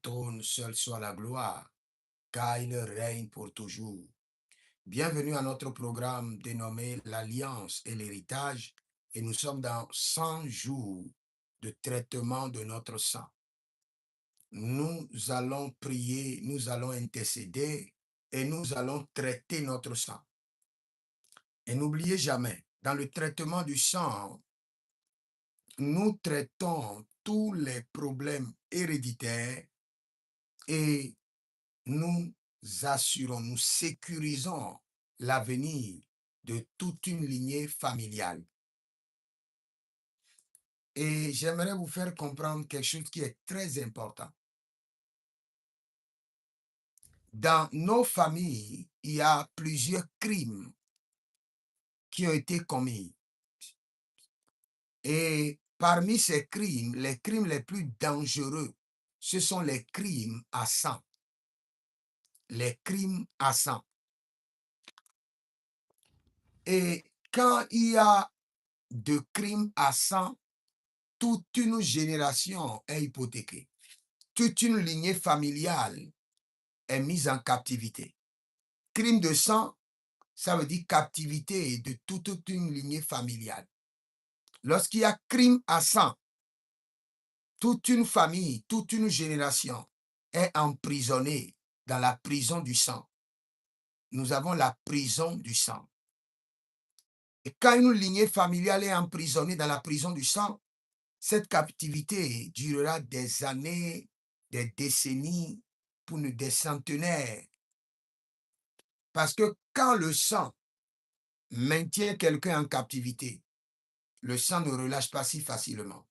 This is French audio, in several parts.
trône, seul soit la gloire, car il règne pour toujours. Bienvenue à notre programme dénommé l'Alliance et l'héritage, et nous sommes dans 100 jours de traitement de notre sang. Nous allons prier, nous allons intercéder et nous allons traiter notre sang. Et n'oubliez jamais, dans le traitement du sang, nous traitons tous les problèmes héréditaires et nous assurons, nous sécurisons l'avenir de toute une lignée familiale. Et j'aimerais vous faire comprendre quelque chose qui est très important. Dans nos familles, il y a plusieurs crimes qui ont été commis. Et parmi ces crimes, les crimes les plus dangereux, ce sont les crimes à sang. Les crimes à sang. Et quand il y a de crimes à sang, toute une génération est hypothéquée. Toute une lignée familiale est mise en captivité. Crime de sang, ça veut dire captivité de toute une lignée familiale. Lorsqu'il y a crime à sang, toute une famille, toute une génération est emprisonnée dans la prison du sang. Nous avons la prison du sang. Et quand une lignée familiale est emprisonnée dans la prison du sang, cette captivité durera des années, des décennies, pour des centenaires. Parce que quand le sang maintient quelqu'un en captivité, le sang ne relâche pas si facilement.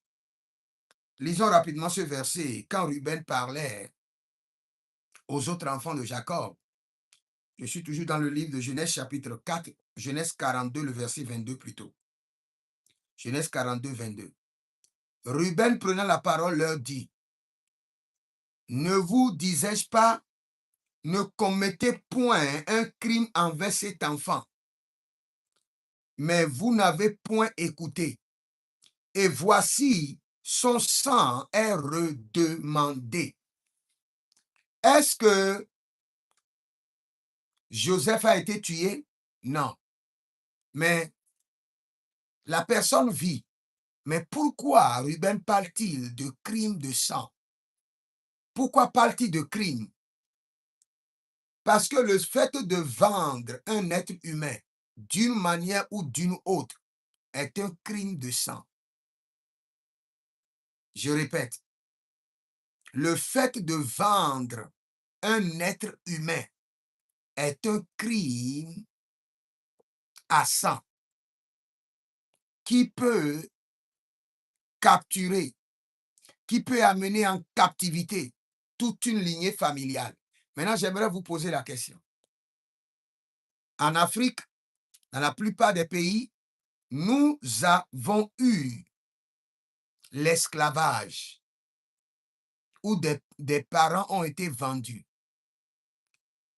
Lisons rapidement ce verset. Quand Ruben parlait aux autres enfants de Jacob, je suis toujours dans le livre de Genèse chapitre 4, Genèse 42, le verset 22 plutôt. Genèse 42, 22. Ruben prenant la parole leur dit, ne vous disais-je pas, ne commettez point un crime envers cet enfant, mais vous n'avez point écouté. Et voici, son sang est redemandé. Est-ce que Joseph a été tué? Non. Mais la personne vit. Mais pourquoi Ruben parle-t-il de crime de sang? Pourquoi parle-t-il de crime? Parce que le fait de vendre un être humain d'une manière ou d'une autre est un crime de sang. Je répète, le fait de vendre un être humain est un crime à sang qui peut capturer, qui peut amener en captivité toute une lignée familiale. Maintenant, j'aimerais vous poser la question. En Afrique, dans la plupart des pays, nous avons eu l'esclavage où des parents ont été vendus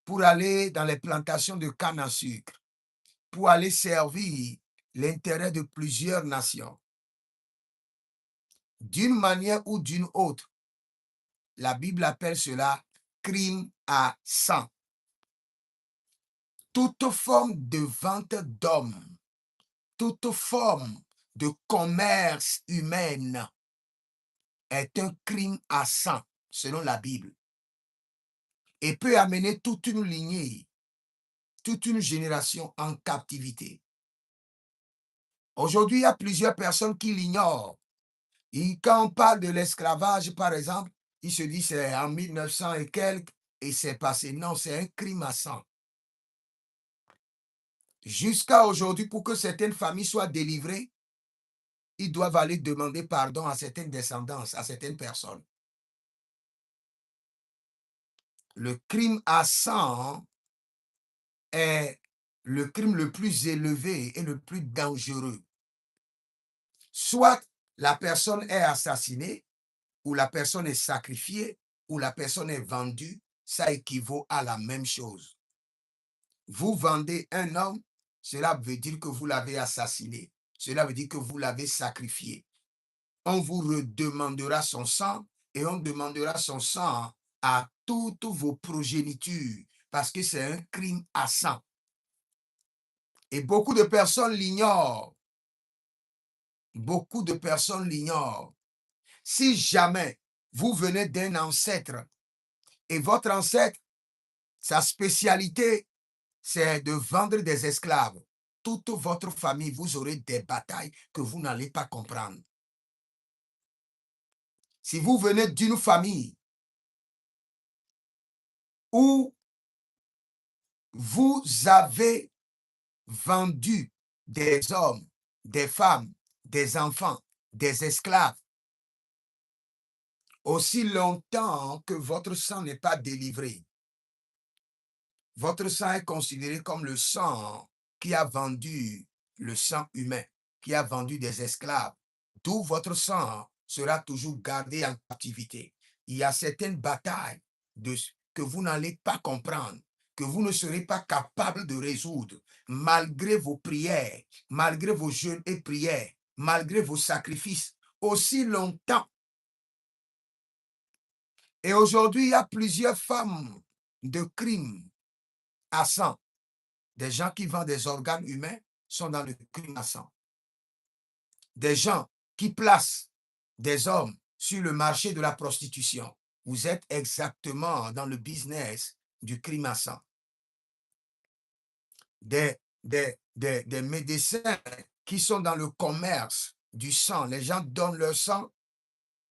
pour aller dans les plantations de canne à sucre, pour aller servir l'intérêt de plusieurs nations. D'une manière ou d'une autre, la Bible appelle cela crime à sang. Toute forme de vente d'hommes, toute forme de commerce humain est un crime à sang, selon la Bible, et peut amener toute une lignée, toute une génération en captivité. Aujourd'hui, il y a plusieurs personnes qui l'ignorent. Et quand on parle de l'esclavage, par exemple, ils se disent c'est en 1900 et quelques et c'est passé. Non, c'est un crime à sang. Jusqu'à aujourd'hui, pour que certaines familles soient délivrées, ils doivent aller demander pardon à certaines descendances, à certaines personnes. Le crime à sang est le crime le plus élevé et le plus dangereux. Soit la personne est assassinée, ou la personne est sacrifiée, ou la personne est vendue, ça équivaut à la même chose. Vous vendez un homme, cela veut dire que vous l'avez assassiné. Cela veut dire que vous l'avez sacrifié. On vous redemandera son sang et on demandera son sang à toutes vos progénitures, parce que c'est un crime à sang. Et beaucoup de personnes l'ignorent. Beaucoup de personnes l'ignorent. Si jamais vous venez d'un ancêtre et votre ancêtre, sa spécialité, c'est de vendre des esclaves, toute votre famille, vous aurez des batailles que vous n'allez pas comprendre. Si vous venez d'une famille où vous avez vendu des hommes, des femmes, des enfants, des esclaves, aussi longtemps que votre sang n'est pas délivré, votre sang est considéré comme le sang qui a vendu le sang humain, qui a vendu des esclaves, d'où votre sang sera toujours gardé en captivité. Il y a certaines batailles que vous n'allez pas comprendre, que vous ne serez pas capable de résoudre, malgré vos prières, malgré vos jeûnes et prières, malgré vos sacrifices, aussi longtemps. Et aujourd'hui, il y a plusieurs femmes de crimes à sang. Des gens qui vendent des organes humains sont dans le crime à sang. Des gens qui placent des hommes sur le marché de la prostitution. Vous êtes exactement dans le business du crime à sang. Des médecins qui sont dans le commerce du sang. Les gens donnent leur sang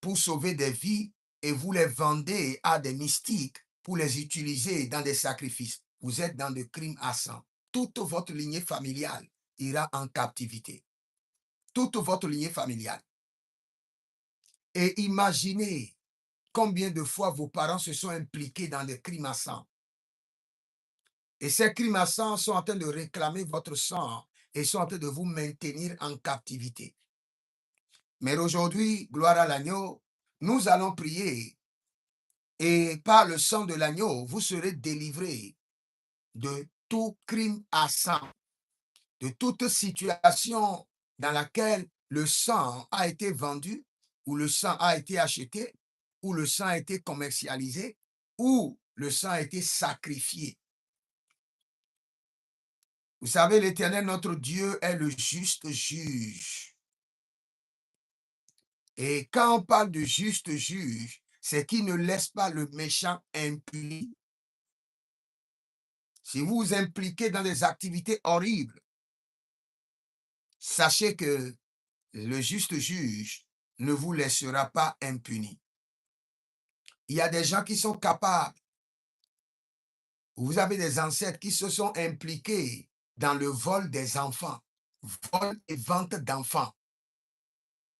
pour sauver des vies et vous les vendez à des mystiques pour les utiliser dans des sacrifices. Vous êtes dans le crime à sang. Toute votre lignée familiale ira en captivité. Toute votre lignée familiale. Et imaginez combien de fois vos parents se sont impliqués dans des crimes à sang. Et ces crimes à sang sont en train de réclamer votre sang et sont en train de vous maintenir en captivité. Mais aujourd'hui, gloire à l'agneau, nous allons prier et par le sang de l'agneau, vous serez délivrés de tout crime à sang, de toute situation dans laquelle le sang a été vendu, ou le sang a été acheté, ou le sang a été commercialisé, ou le sang a été sacrifié. Vous savez, l'Éternel, notre Dieu, est le juste juge. Et quand on parle de juste juge, c'est qu'il ne laisse pas le méchant impuni. Si vous vous impliquez dans des activités horribles, sachez que le juste juge ne vous laissera pas impuni. Il y a des gens qui sont capables. Vous avez des ancêtres qui se sont impliqués dans le vol des enfants, vol et vente d'enfants.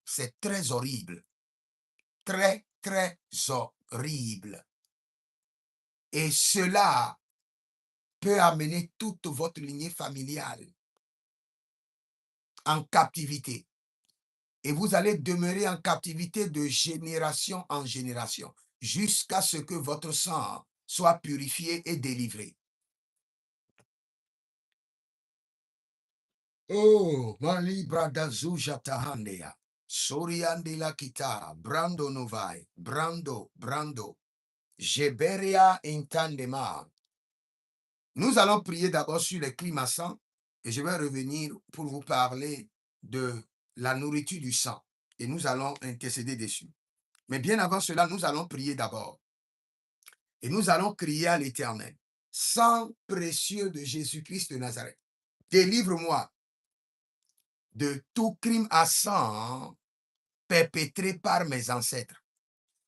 C'est très horrible. Très, très horrible. Et cela peut amener toute votre lignée familiale en captivité. Et vous allez demeurer en captivité de génération en génération, jusqu'à ce que votre sang soit purifié et délivré. Oh, Mali Bradazu Jatahandea, Soriandela Kita, Brando Novai, Brando, Jeberia Intandema. Nous allons prier d'abord sur les climats sang et je vais revenir pour vous parler de la nourriture du sang et nous allons intercéder dessus. Mais bien avant cela, nous allons prier d'abord et nous allons crier à l'Éternel. Sang précieux de Jésus-Christ de Nazareth, délivre-moi de tout crime à sang perpétré par mes ancêtres.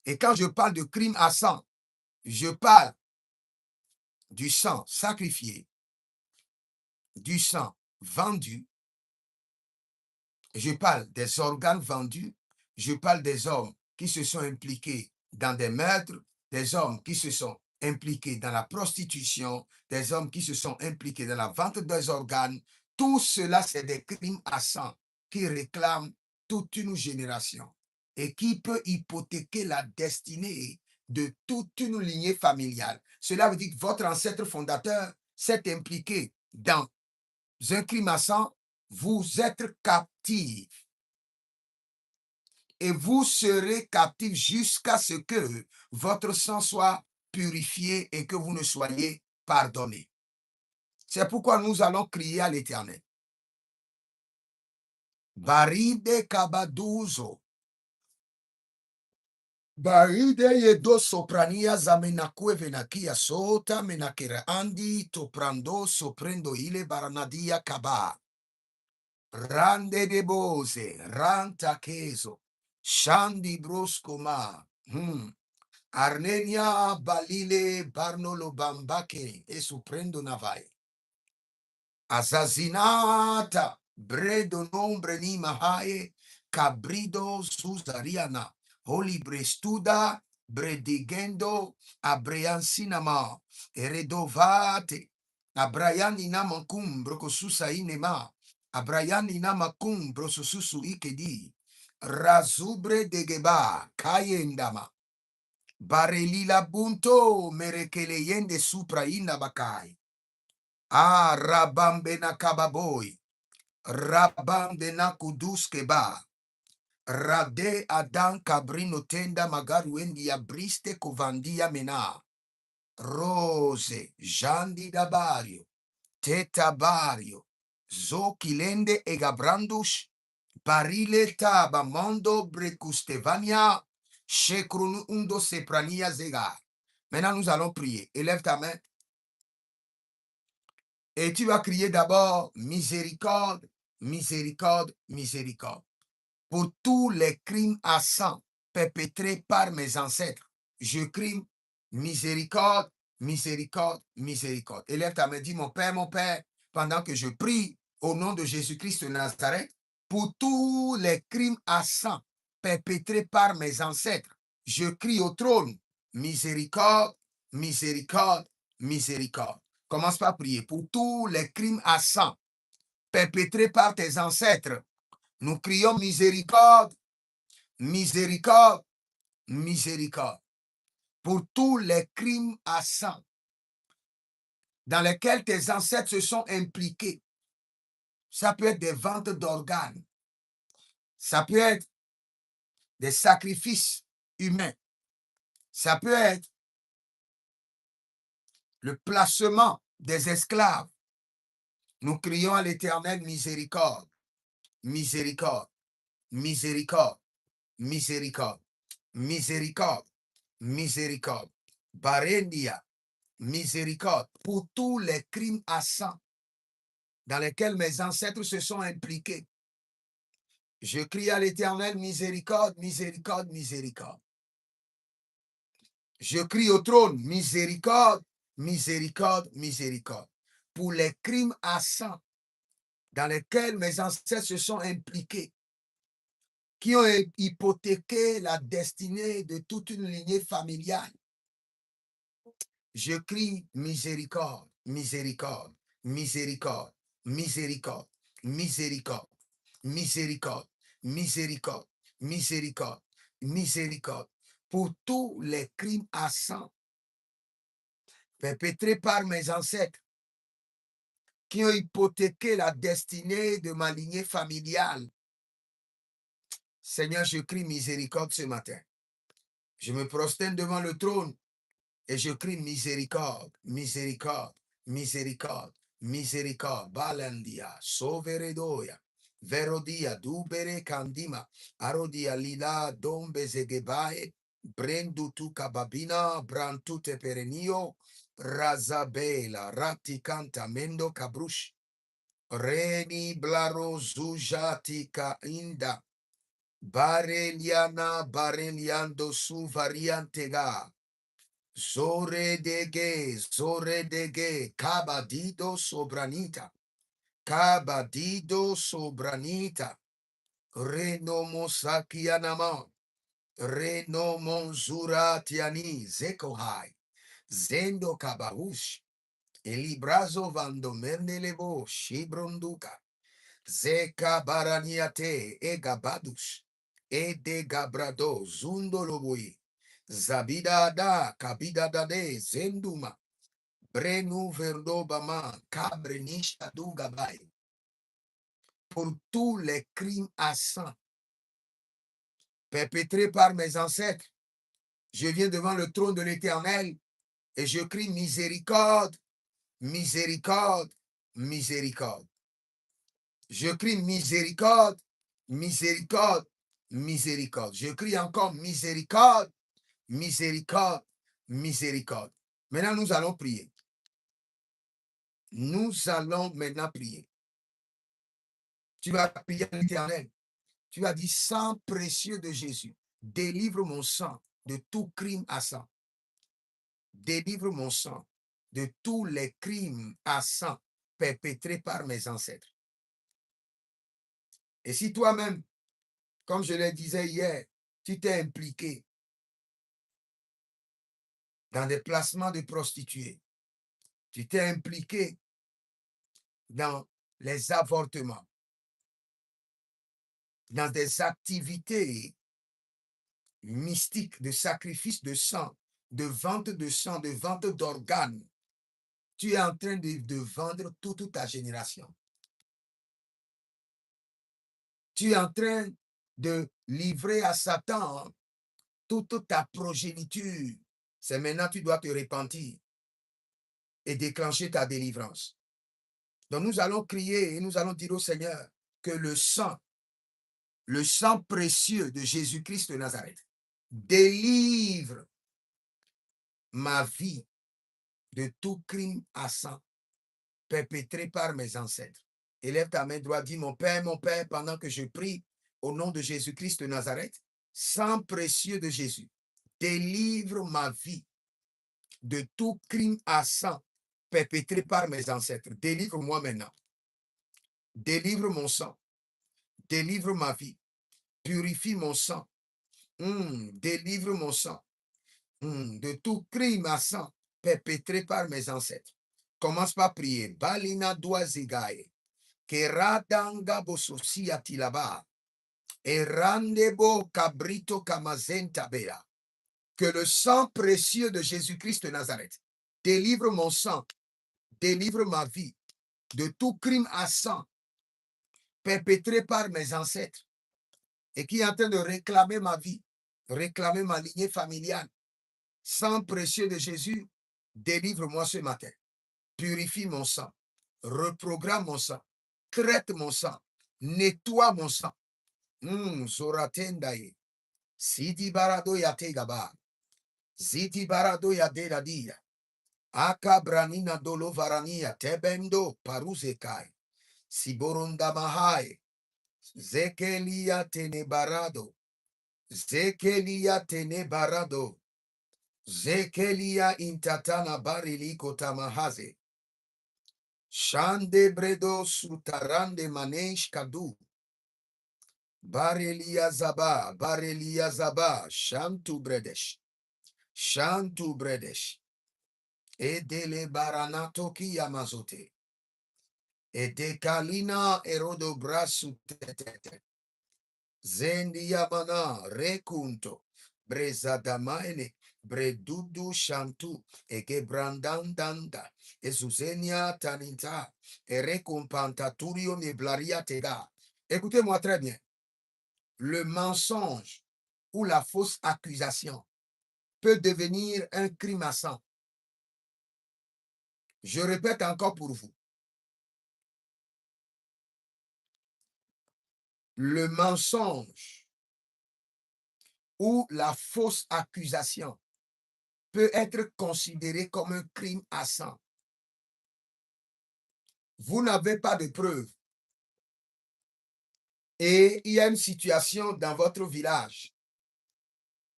Et quand je parle de crime à sang, je parle du sang sacrifié, du sang vendu, je parle des organes vendus, je parle des hommes qui se sont impliqués dans des meurtres, des hommes qui se sont impliqués dans la prostitution, des hommes qui se sont impliqués dans la vente des organes. Tout cela, c'est des crimes à sang qui réclament toute une génération et qui peut hypothéquer la destinée de toute une lignée familiale. Cela veut dire que votre ancêtre fondateur s'est impliqué dans un crime à sang, vous êtes captifs. Et vous serez captifs jusqu'à ce que votre sang soit purifiés et que vous ne soyez pardonnés. C'est pourquoi nous allons crier à l'Éternel. Baride kabaduzo. Baride yedo soprania zamenakue venakia sota menakera andi toprando soprendo ile baranadia kaba. Rande de bose, ranta keso, shandi broscoma, Arnenia balile barnolo bambake e suprendo navai. Azazinata, bredo nombre ni mahae, cabrido susariana, holy brestuda, bredigendo, abreansinama, eredovate, abrayani namakum, brocosusa inema, abrayani namakum, brososusu ikedi, razubre de geba, kayendama, barelila bunto, merekeleyende supra inabakai. Ah, rabambe na kababoy, rabambe na kuduske ba, rade adan kabrino tenda magaruendi ya briste kovandia mena, rose, jandi da bario, teta bario, zo kilende e gabrandus, barile taba mondo brecustevania, shekrunu undo seprania zega. Maintenant nous allons prier. Élève ta main. Et tu vas crier d'abord miséricorde, miséricorde, miséricorde. Pour tous les crimes à sang perpétrés par mes ancêtres, je crie miséricorde, miséricorde, miséricorde. Élève ta main, dis mon Père, pendant que je prie au nom de Jésus-Christ de Nazareth, pour tous les crimes à sang perpétrés par mes ancêtres, je crie au trône miséricorde, miséricorde, miséricorde. Commence par prier pour tous les crimes à sang perpétrés par tes ancêtres. Nous crions miséricorde, miséricorde, miséricorde. Pour tous les crimes à sang dans lesquels tes ancêtres se sont impliqués. Ça peut être des ventes d'organes. Ça peut être des sacrifices humains. Ça peut être le placement des esclaves. Nous crions à l'Éternel miséricorde, miséricorde, miséricorde, miséricorde, miséricorde, miséricorde. Barendia, miséricorde pour tous les crimes à sang dans lesquels mes ancêtres se sont impliqués. Je crie à l'Éternel miséricorde, miséricorde, miséricorde. Je crie au trône miséricorde, miséricorde, miséricorde. Pour les crimes à sang dans lesquels mes ancêtres se sont impliqués, qui ont hypothéqué la destinée de toute une lignée familiale. Je crie miséricorde, miséricorde, miséricorde, miséricorde, miséricorde, miséricorde, miséricorde, miséricorde, miséricorde, pour tous les crimes à sang perpétrés par mes ancêtres qui ont hypothéqué la destinée de ma lignée familiale. Seigneur, je crie miséricorde ce matin. Je me prosterne devant le trône et je crie miséricorde, miséricorde, miséricorde, miséricorde. Balandia, soveredoya, verodia, dubere candima, arodia lila, dombe zegebae, brendu tu kababina, brantute perenio, razabela, raticanta, mendo cabrush, reni blaro zujatica inda, bareliana, bareliando su variantega, zore dege, cabadido sobranita, reno mosakianama, reno monzuratiani, zekohai, zendo kabahush, elibrazo vandomernelevo, shibronduka, zeka baraniate, egabadus, ede gabrado, zundolobui, zabida da, kabida dade, zenduma, brenu verdobama, kabrenisha dugabai. Pour tous les crimes à sang perpétrés par mes ancêtres, je viens devant le trône de l'Éternel Et je crie miséricorde, miséricorde, miséricorde. Je crie miséricorde, miséricorde, miséricorde. Je crie encore miséricorde, miséricorde, miséricorde. Maintenant, nous allons prier. Nous allons maintenant prier. Tu vas prier à l'Éternel. Tu vas dire, sang précieux de Jésus, délivre mon sang de tout crime à sang. Délivre mon sang de tous les crimes à sang perpétrés par mes ancêtres. Et si toi-même, comme je le disais hier, tu t'es impliqué dans des placements de prostituées, tu t'es impliqué dans les avortements, dans des activités mystiques de sacrifice de sang, de vente de sang, de vente d'organes, tu es en train de vendre toute ta génération. Tu es en train de livrer à Satan toute ta progéniture. C'est maintenant que tu dois te repentir et déclencher ta délivrance. Donc nous allons crier et nous allons dire au Seigneur que le sang précieux de Jésus-Christ de Nazareth, délivre ma vie de tout crime à sang perpétré par mes ancêtres. Élève ta main droite, dis mon Père, pendant que je prie au nom de Jésus-Christ de Nazareth, sang précieux de Jésus, délivre ma vie de tout crime à sang perpétré par mes ancêtres. Délivre-moi maintenant. Délivre mon sang. Délivre ma vie. Purifie mon sang. Délivre mon sang de tout crime à sang perpétré par mes ancêtres. Commence par prier. Balina doazigaye. Keradanga bososia tilaba. Erandebo cabrito kamazenta bea. Que le sang précieux de Jésus-Christ de Nazareth délivre mon sang, délivre ma vie de tout crime à sang perpétré par mes ancêtres et qui est en train de réclamer ma vie, réclamer ma lignée familiale. Sang précieux de Jésus, délivre-moi ce matin. Purifie mon sang, reprogramme mon sang, traite mon sang, nettoie mon sang. Zoratendaye. Sidi barado yate gaba. Ziti barado yade la dia. Aka branina dolo varania tebendo paruzekai. Siboronda mahai. Zekelia tenebarado. Zekelia tenebarado. Zekelia intatana bariliko tamahaze. Shande bredo sutarande manesh kadu. Barelia zaba, shantu bredesh. Shantu bredesh. Edele baranato ki yamazote. Edekalina erodo brasu tetete. Zendi yamana rekunto. Brezadamaene. Bredudu shantu. Ege brandandanda. Ezuzenia taninta. Erekompantaturio neblaria tega. Écoutez-moi très bien. Le mensonge ou la fausse accusation peut devenir un crime à sang. Je répète encore pour vous. Le mensonge ou la fausse accusation peut être considéré comme un crime à sang. Vous n'avez pas de preuves et il y a une situation dans votre village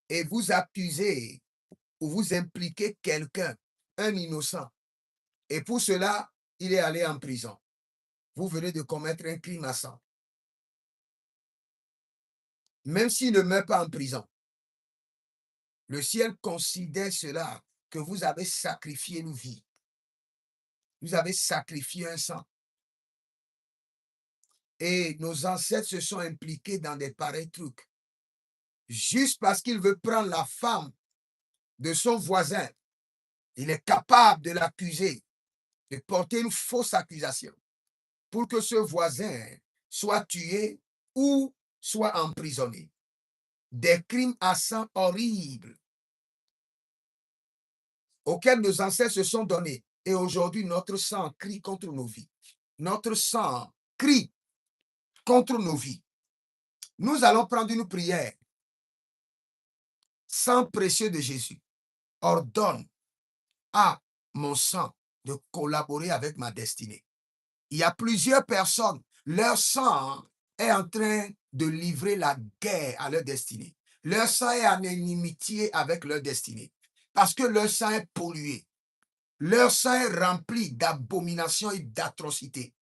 et vous accusez ou vous impliquez quelqu'un, un innocent, et pour cela, il est allé en prison. Vous venez de commettre un crime à sang. Même s'il ne meurt pas en prison, le ciel considère cela que vous avez sacrifié une vie. Vous avez sacrifié un sang. Et nos ancêtres se sont impliqués dans des pareils trucs. Juste parce qu'il veut prendre la femme de son voisin, il est capable de l'accuser, de porter une fausse accusation pour que ce voisin soit tué ou soit emprisonné. Des crimes à sang horribles. auquel nos ancêtres se sont donnés. Et aujourd'hui, notre sang crie contre nos vies. Notre sang crie contre nos vies. Nous allons prendre une prière. Sang précieux de Jésus, ordonne à mon sang de collaborer avec ma destinée. Il y a plusieurs personnes, leur sang est en train de livrer la guerre à leur destinée. Leur sang est en inimitié avec leur destinée parce que leur sang est pollué. Leur sang est rempli d'abominations et d'atrocités.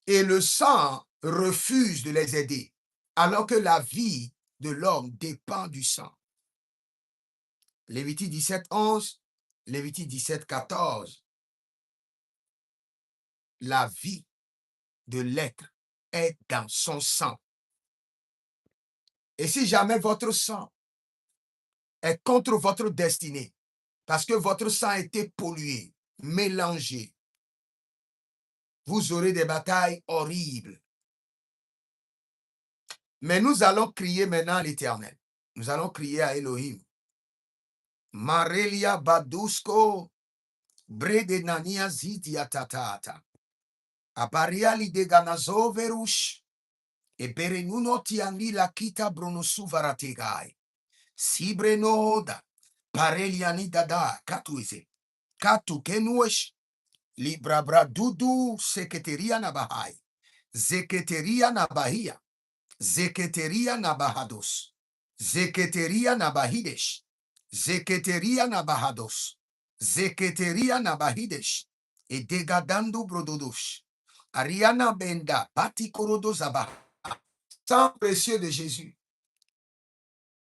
Et le sang refuse de les aider, alors que la vie de l'homme dépend du sang. Lévitique 17, 11, Lévitique 17, 14. La vie de l'être est dans son sang. Et si jamais votre sang est contre votre destinée, parce que votre sang a été pollué, mélangé, vous aurez des batailles horribles. Mais nous allons crier maintenant à l'Éternel. Nous allons crier à Elohim. Marelia Badusko, Bredenania Zidia Tatata. Apariali de Ganazo Verush, e Berenuno Tiani la Kita Brunusu Varategai. Sibrenoda, Pareliani Dada, Katuize, Katu Kenuesh, Librabra Dudu, Seketeria Nabahai, Zeketeria Nabahia, Zeketeria Nabahados, Zeketeria Nabahidesh, Zeketeria Nabahados, Zeketeria Nabahidesh, et Degadando Brododosh, Ariana Benda, Pati Korodo Zabah, sang précieux de Jésus,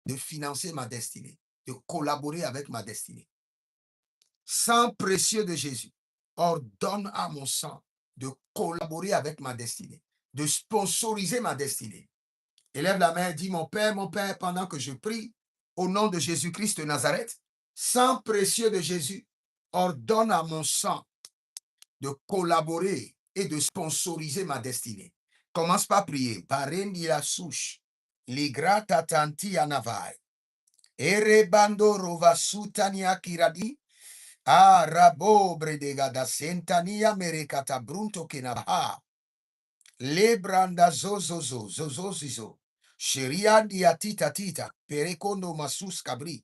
de financer ma destinée, de collaborer avec ma destinée. Sang précieux de Jésus, ordonne à mon sang de collaborer avec ma destinée, de sponsoriser ma destinée. Élève la main et dis, mon Père, pendant que je prie, au nom de Jésus-Christ de Nazareth, sang précieux de Jésus, ordonne à mon sang de collaborer et de sponsoriser ma destinée. Commence par prier. Parendi la souche, ligrata tanti anavai. Erebando rovasutania kiradi. Ah, rabo bredegada sentania merekata brunto kenabaha. Lebranda zozozo, zozozizo. Sheriandi atita tita, perekondo masus kabri.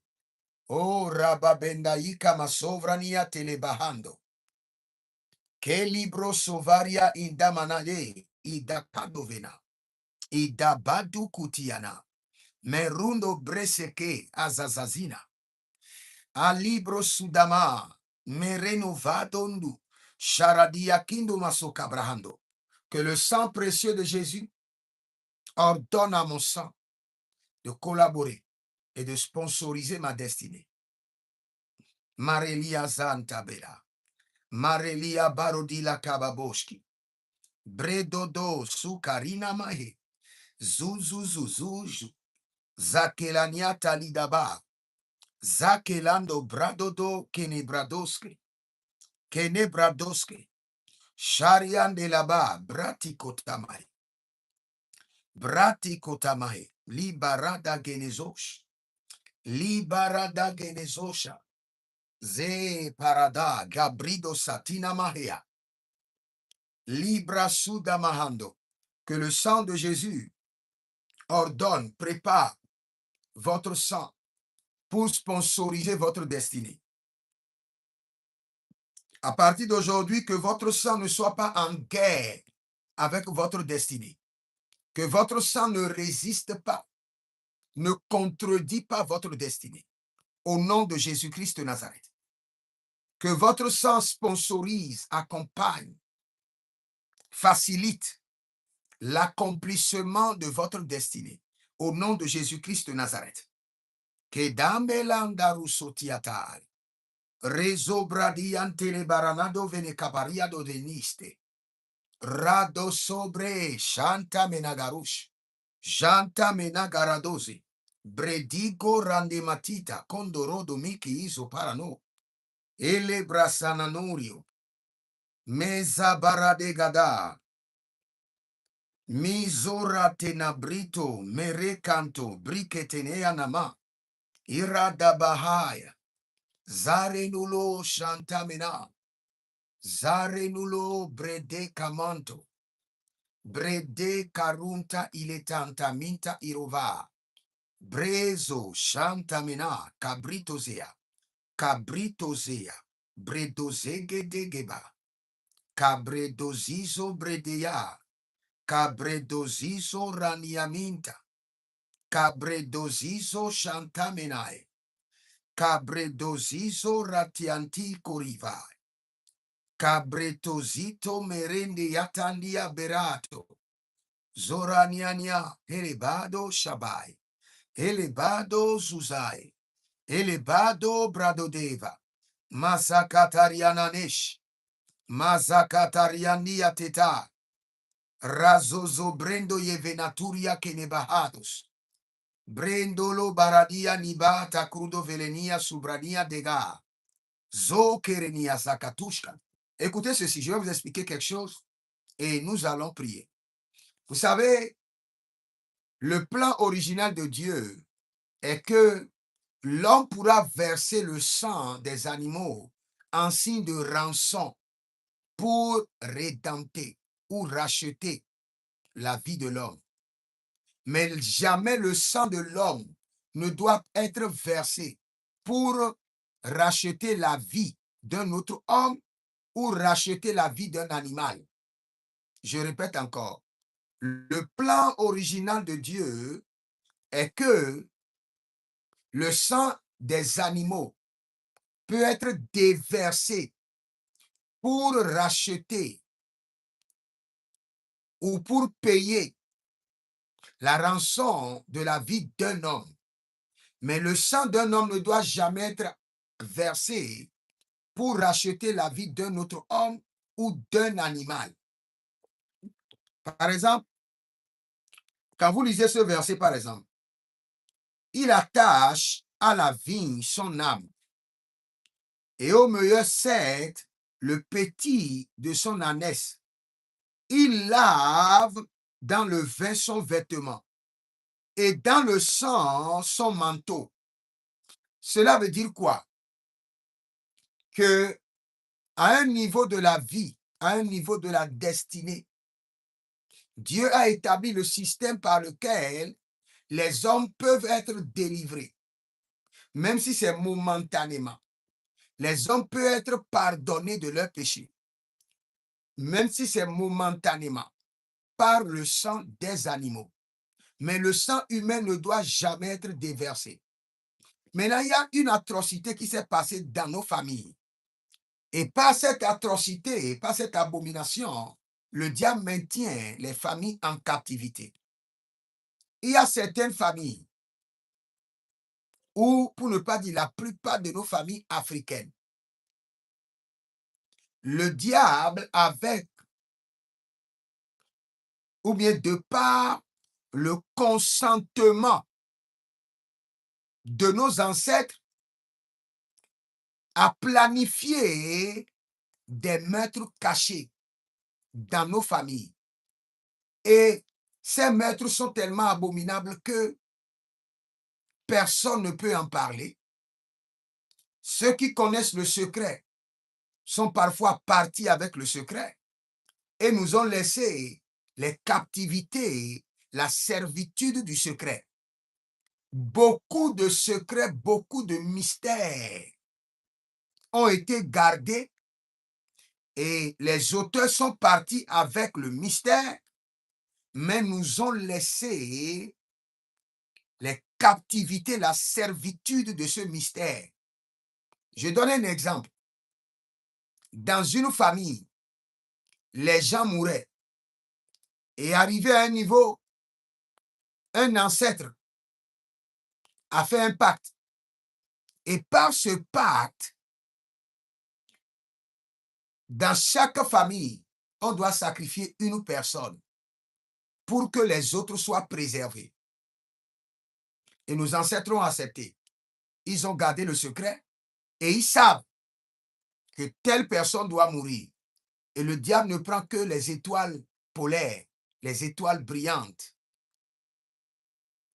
Oh, rababenda ika masovrania telebahando. Ke libro sovaria indamanade, idakadovena. Idabadu kutiana. Merundo breseke azazazina. A libro sudama, me renovadondu, charadia kindo masokabrahando. Que le sang précieux de Jésus ordonne à mon sang de collaborer et de sponsoriser ma destinée. Marelia Zantabela, Marelia Barodila Kababoski, Bredodo Sukarina Mahe, Zuzuzuzuzu, Zakelania Talidaba, Zakelando Bradodo Kenebradoske, Kenebradoske, Sharian de là-bas, Bratikotamai, Bratikotamai, Libarada Genezosh, Libarada Genezosha, Ze Parada, Gabrido Satina Mahea, Libra Suda Mahando, que le sang de Jésus ordonne, prépare votre sang pour sponsoriser votre destinée. À partir d'aujourd'hui, que votre sang ne soit pas en guerre avec votre destinée. Que votre sang ne résiste pas, ne contredit pas votre destinée. Au nom de Jésus-Christ de Nazareth. Que votre sang sponsorise, accompagne, facilite l'accomplissement de votre destinée. Au nom de Jésus-Christ de Nazareth. Que dambelandaru sotiatai. Rezo bradiante le baranado vene capariado de niste. Rado sobre shanta menagarush. Janta menagaradoze. Bredigo randematita condorodo miki iso parano. Ele brasananurio. Meza baradegada. Mizora tenabrito merekanto briketenea nama. Irada bahaya. Zarenulo Shantamena. Zarenulo Brede Kamanto. Brede Karunta Iletanta Minta Irova. Brezo Shantamena Cabritozea. Cabritozea. Bredozegedegeba. Cabredozizo Bredea. Cabredozizo Raniaminta. Cabredozizo Shantamenae. Cabredozizo Ratianti Corivai. Cabretozito Merende Yatandia Berato. Zoraniania Elebado Shabai. Elebado Zuzai. Elebado Bradodeva. Masakatariananesh. Mazakatariania Teta. Razozo Brendo Yevenaturia Kenebahados. Brendolo Baradia Nibata Crudo Velenia Subrania Dega. Zo Kerenia Zakatushka. Écoutez ceci, je vais vous expliquer quelque chose et nous allons prier. Vous savez, le plan original de Dieu est que l'homme pourra verser le sang des animaux en signe de rançon pour rédempter ou racheter la vie de l'homme. Mais jamais le sang de l'homme ne doit être versé pour racheter la vie d'un autre homme ou racheter la vie d'un animal. Je répète encore, le plan original de Dieu est que le sang des animaux peut être déversé pour racheter ou pour payer la rançon de la vie d'un homme. Mais le sang d'un homme ne doit jamais être versé pour racheter la vie d'un autre homme ou d'un animal. Par exemple, quand vous lisez ce verset, par exemple, il attache à la vigne son âme et au meilleur cèdre le petit de son ânesse. Il lave dans le vin son vêtement et dans le sang son manteau. Cela veut dire quoi? Que à un niveau de la vie, à un niveau de la destinée, Dieu a établi le système par lequel les hommes peuvent être délivrés, même si c'est momentanément. Les hommes peuvent être pardonnés de leurs péchés, même si c'est momentanément, par le sang des animaux. Mais le sang humain ne doit jamais être déversé. Maintenant, il y a une atrocité qui s'est passée dans nos familles. Et par cette atrocité, par cette abomination, le diable maintient les familles en captivité. Il y a certaines familles ou, pour ne pas dire la plupart de nos familles africaines, le diable, avec ou bien de par le consentement de nos ancêtres, a planifié des meurtres cachés dans nos familles. Et ces meurtres sont tellement abominables que personne ne peut en parler. Ceux qui connaissent le secret sont parfois partis avec le secret et nous ont laissé les captivités, la servitude du secret. Beaucoup de secrets, beaucoup de mystères ont été gardés et les auteurs sont partis avec le mystère, mais nous ont laissé les captivités, la servitude de ce mystère. Je donne un exemple. Dans une famille, les gens mouraient et arrivé à un niveau, un ancêtre a fait un pacte. Et par ce pacte, dans chaque famille, on doit sacrifier une personne pour que les autres soient préservés. Et nos ancêtres ont accepté. Ils ont gardé le secret et ils savent que telle personne doit mourir. Et le diable ne prend que les étoiles polaires, les étoiles brillantes.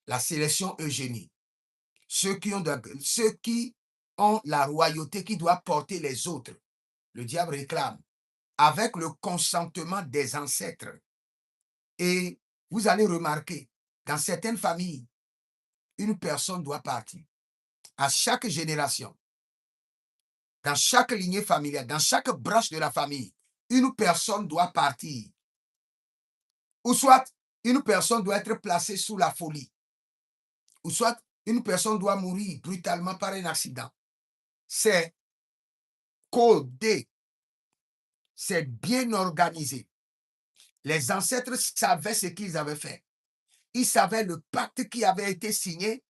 La sélection eugénie. Ceux qui ont la royauté qui doit porter les autres. Le diable réclame avec le consentement des ancêtres. Et vous allez remarquer, dans certaines familles, une personne doit partir. À chaque génération, dans chaque lignée familiale, dans chaque branche de la famille, une personne doit partir. Ou soit une personne doit être placée sous la folie. Ou soit une personne doit mourir brutalement par un accident. C'est codé. C'est bien organisé. Les ancêtres savaient ce qu'ils avaient fait. Ils savaient le pacte qui avait été signé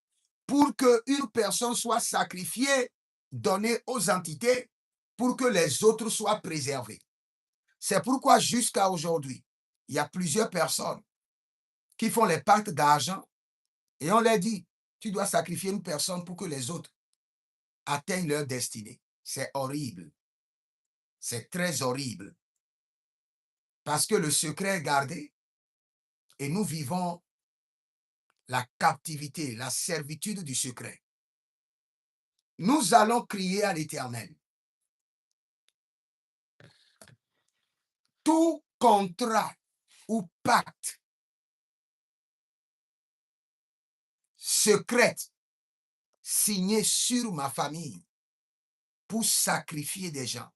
pour qu'une personne soit sacrifiée, donnée aux entités, pour que les autres soient préservés. C'est pourquoi jusqu'à aujourd'hui, il y a plusieurs personnes qui font les pactes d'argent et on leur dit, tu dois sacrifier une personne pour que les autres atteignent leur destinée. C'est horrible. C'est très horrible. Parce que le secret est gardé et nous vivons la captivité, la servitude du secret. Nous allons crier à l'Éternel. Tout contrat ou pacte secret signé sur ma famille pour sacrifier des gens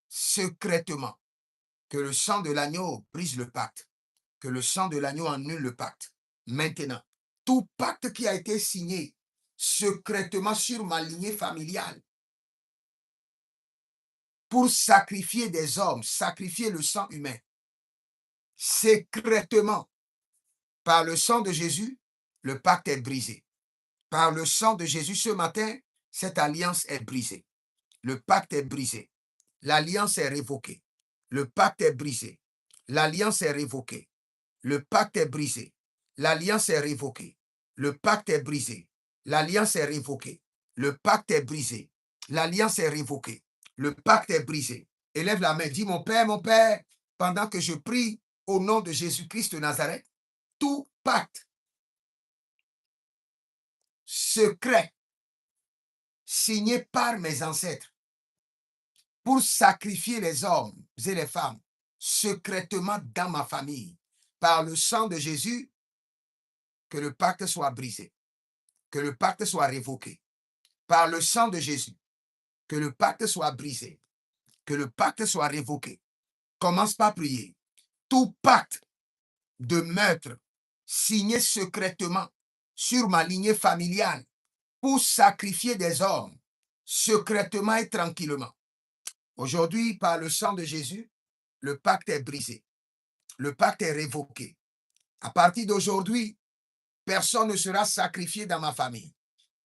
secrètement, que le sang de l'agneau brise le pacte, que le sang de l'agneau annule le pacte. Maintenant, tout pacte qui a été signé secrètement sur ma lignée familiale pour sacrifier des hommes, sacrifier le sang humain, secrètement, par le sang de Jésus, le pacte est brisé. Par le sang de Jésus ce matin, cette alliance est brisée. Le pacte est brisé. L'alliance est révoquée. Le pacte est brisé. L'alliance est révoquée. Le pacte est brisé. L'alliance est révoquée. Le pacte est brisé. L'alliance est révoquée. Le pacte est brisé. L'alliance est révoquée. Le pacte est brisé. Élève la main, dis mon Père, pendant que je prie au nom de Jésus-Christ de Nazareth, tout pacte secret signé par mes ancêtres pour sacrifier les hommes et les femmes secrètement dans ma famille, par le sang de Jésus, que le pacte soit brisé, que le pacte soit révoqué. Par le sang de Jésus, que le pacte soit brisé, que le pacte soit révoqué. Commence par prier. Tout pacte de meurtre signé secrètement sur ma lignée familiale pour sacrifier des hommes secrètement et tranquillement. Aujourd'hui, par le sang de Jésus, le pacte est brisé. Le pacte est révoqué. À partir d'aujourd'hui, personne ne sera sacrifié dans ma famille.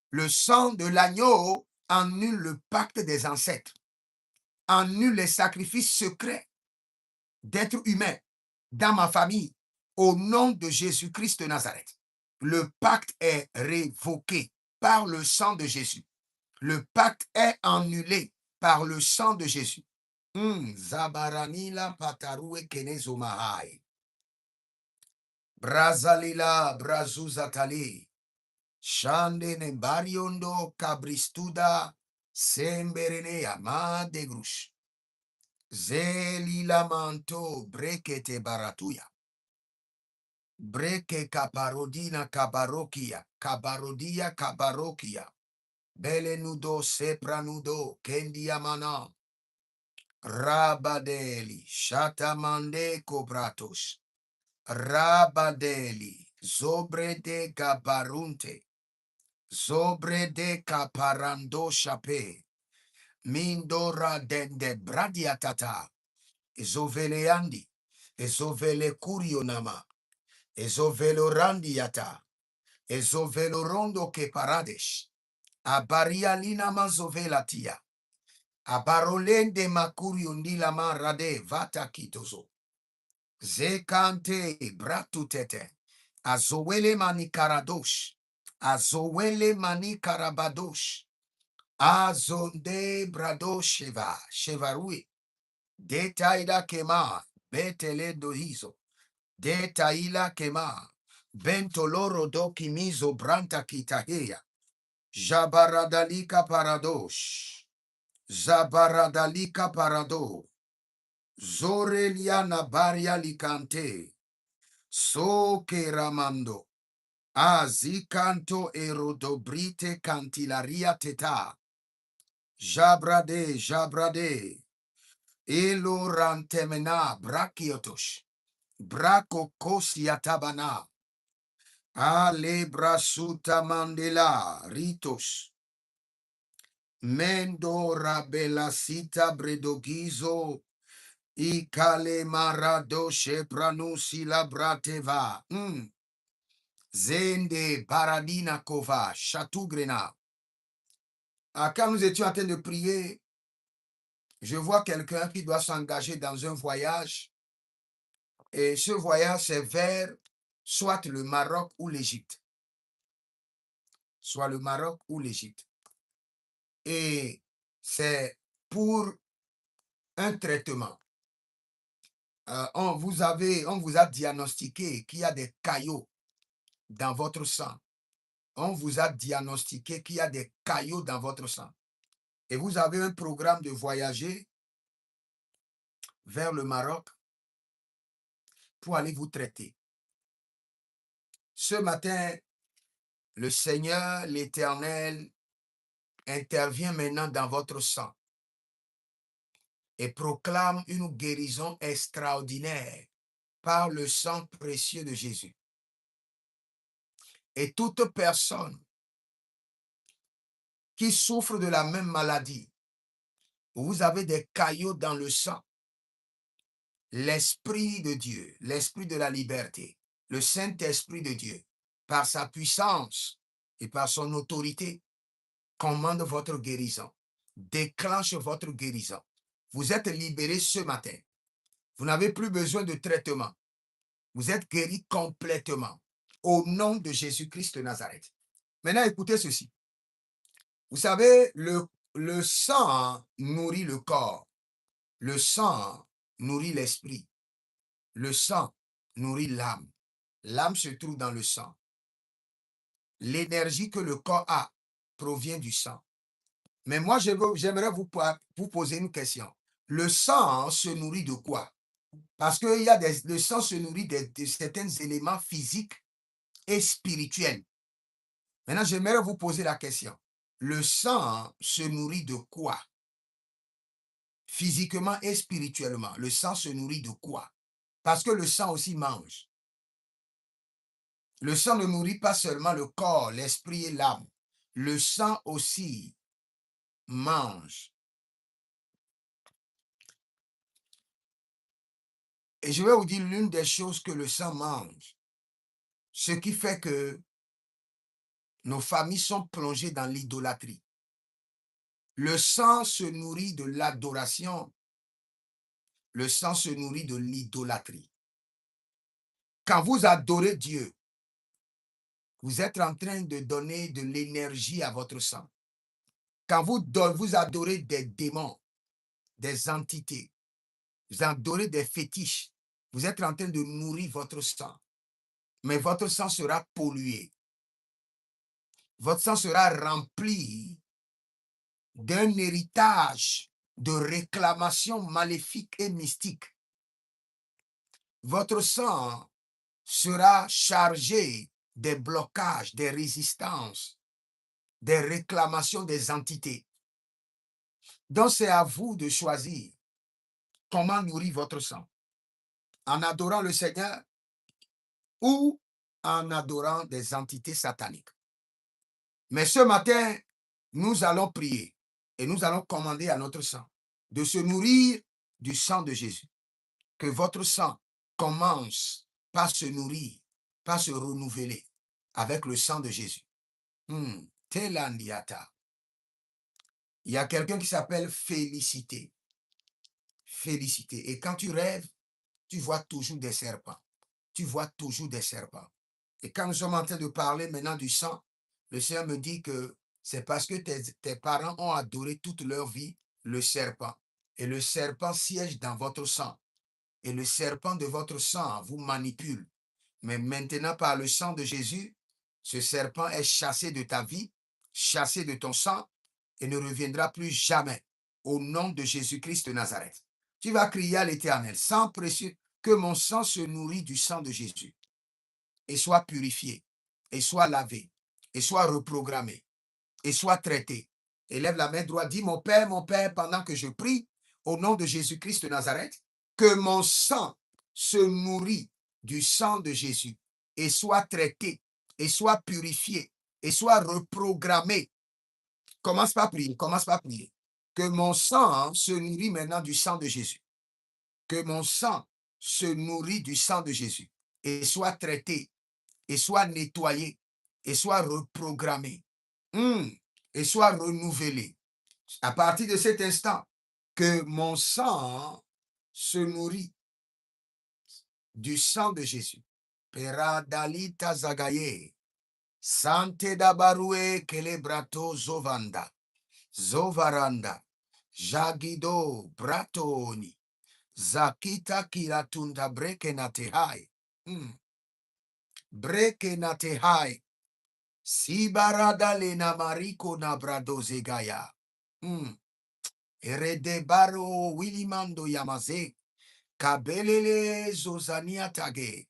Le sang de l'agneau annule le pacte des ancêtres, annule les sacrifices secrets d'êtres humains dans ma famille au nom de Jésus-Christ de Nazareth. Le pacte est révoqué par le sang de Jésus. Le pacte est annulé par le sang de Jésus. Zabaranila patarue kenezomahai. Brazalila brazuzatali. Shande ne bariondo cabristuda semberene amade grush. Zelila manto brekete baratuya. Breke kaparodina kabarokia. Kabarodia kabarokia. Belenudo sepranudo kendiamana. Rabadeli shatamande kobratos. Rabadeli zobre de gabarunte. Zobre de caparando chape. Mindora dende bradiatata. Ezoveleandi. Ezovele curionama. Ezovelo randiata. Ezovelo rondo que paradesh. Abaria lina mazovelatia. Abarolende makuriundila marade vata kitozo. Zekante bratutete. Azowele manikaradosh. Azowele manikarabadosh. Azonde brado sheva. Chevarui. Detaila kema. Betele dohizo. Detaila kema. Bentoloro dokimizo branta kitahea. Jabaradalika paradosh. Zabaradalika parado. Zoreliana baria likante. Soke ramando. Azikanto erodobrite cantilaria teta. Jabrade, jabrade. Elo rantemena brakiotosh. Brako kosiatabana. Ale brasuta mandela ritos. Mendo rabela sita bredogizo. Ikale marado shepranusi la brateva. Zende baradina kova. Chatugrena. Quand nous étions en train de prier, je vois quelqu'un qui doit s'engager dans un voyage. Et ce voyage, c'est vers soit le Maroc ou l'Égypte. Soit le Maroc ou l'Égypte. Et c'est pour un traitement. On vous a diagnostiqué qu'il y a des caillots dans votre sang. On vous a diagnostiqué qu'il y a des caillots dans votre sang. Et vous avez un programme de voyager vers le Maroc pour aller vous traiter. Ce matin, le Seigneur, l'Éternel, intervient maintenant dans votre sang et proclame une guérison extraordinaire par le sang précieux de Jésus. Et toute personne qui souffre de la même maladie, vous avez des caillots dans le sang, l'Esprit de Dieu, l'Esprit de la liberté, le Saint-Esprit de Dieu, par sa puissance et par son autorité, commande votre guérison, déclenche votre guérison. Vous êtes libéré ce matin. Vous n'avez plus besoin de traitement. Vous êtes guéri complètement au nom de Jésus-Christ de Nazareth. Maintenant, écoutez ceci. Vous savez, le sang nourrit le corps. Le sang nourrit l'esprit. Le sang nourrit l'âme. L'âme se trouve dans le sang. L'énergie que le corps a provient du sang. Mais moi, j'aimerais vous poser une question. Le sang se nourrit de quoi? Parce que le sang se nourrit de certains éléments physiques et spirituels. Maintenant, j'aimerais vous poser la question. Le sang se nourrit de quoi? Physiquement et spirituellement, le sang se nourrit de quoi? Parce que le sang aussi mange. Le sang ne nourrit pas seulement le corps, l'esprit et l'âme. Le sang aussi mange. Et je vais vous dire l'une des choses que le sang mange. Ce qui fait que nos familles sont plongées dans l'idolâtrie. Le sang se nourrit de l'adoration. Le sang se nourrit de l'idolâtrie. Quand vous adorez Dieu, vous êtes en train de donner de l'énergie à votre sang. Quand vous adorez des démons, des entités, vous adorez des fétiches, vous êtes en train de nourrir votre sang. Mais votre sang sera pollué. Votre sang sera rempli d'un héritage de réclamations maléfiques et mystiques. Votre sang sera chargé des blocages, des résistances, des réclamations des entités. Donc, c'est à vous de choisir comment nourrir votre sang. En adorant le Seigneur ou en adorant des entités sataniques. Mais ce matin, nous allons prier et nous allons commander à notre sang de se nourrir du sang de Jésus. Que votre sang commence par se nourrir, par se renouveler avec le sang de Jésus. Telandiata. Il y a quelqu'un qui s'appelle Félicité. Félicité. Et quand tu rêves, tu vois toujours des serpents. Tu vois toujours des serpents. Et quand nous sommes en train de parler maintenant du sang, le Seigneur me dit que c'est parce que tes parents ont adoré toute leur vie le serpent. Et le serpent siège dans votre sang. Et le serpent de votre sang vous manipule. Mais maintenant, par le sang de Jésus, ce serpent est chassé de ta vie chassé de ton sang et ne reviendra plus jamais. Au nom de Jésus-Christ de Nazareth. Tu vas crier à l'Éternel, sang précieux, que mon sang se nourrit du sang de Jésus et soit purifié, et soit lavé, et soit reprogrammé, et soit traité. Élève la main droite, dis mon Père, pendant que je prie, au nom de Jésus-Christ de Nazareth, que mon sang se nourrit du sang de Jésus et soit traité, et soit purifié, et soit reprogrammé. Commence par prier, commence par prier. Que mon sang se nourrit maintenant du sang de Jésus. Que mon sang se nourrit du sang de Jésus et soit traité, et soit nettoyé, et soit reprogrammé, et soit renouvelé. À partir de cet instant, que mon sang se nourrit du sang de Jésus. Peradalita zagaye, sante dabarue kelebrato zovanda, zovaranda, jagido bratoni, zakita kiratunda breke natehai, breke natehai, sibarada lena mariko na brado zegaya, eredebaro wilimando yamaze, kabelele zozania tage,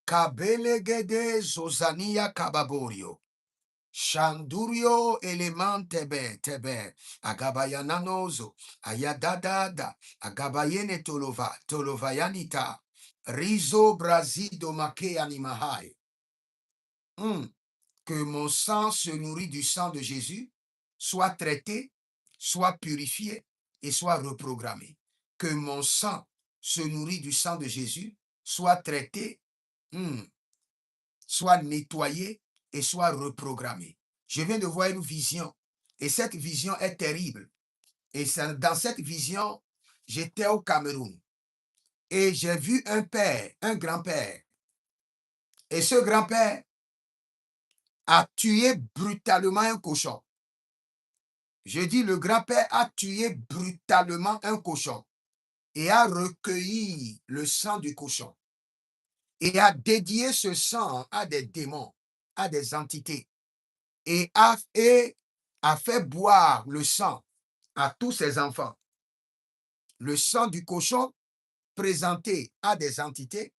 kabelegede zozania kababorio, Shandurio tebe, agabayananozo, ayadadada, agabayene tolovayanita, rizo brazido make animahai. Que mon sang se nourrit du sang de Jésus, soit traité, soit purifié et soit reprogrammé. Que mon sang se nourrit du sang de Jésus, soit traité, soit nettoyé et soit reprogrammé. Je viens de voir une vision et cette vision est terrible. Et dans cette vision, j'étais au Cameroun et j'ai vu un père, un grand-père. Et ce grand-père a tué brutalement un cochon. Je dis, le grand-père a tué brutalement un cochon et a recueilli le sang du cochon et a dédié ce sang à des démons, à des entités et a fait boire le sang à tous ses enfants. Le sang du cochon présenté à des entités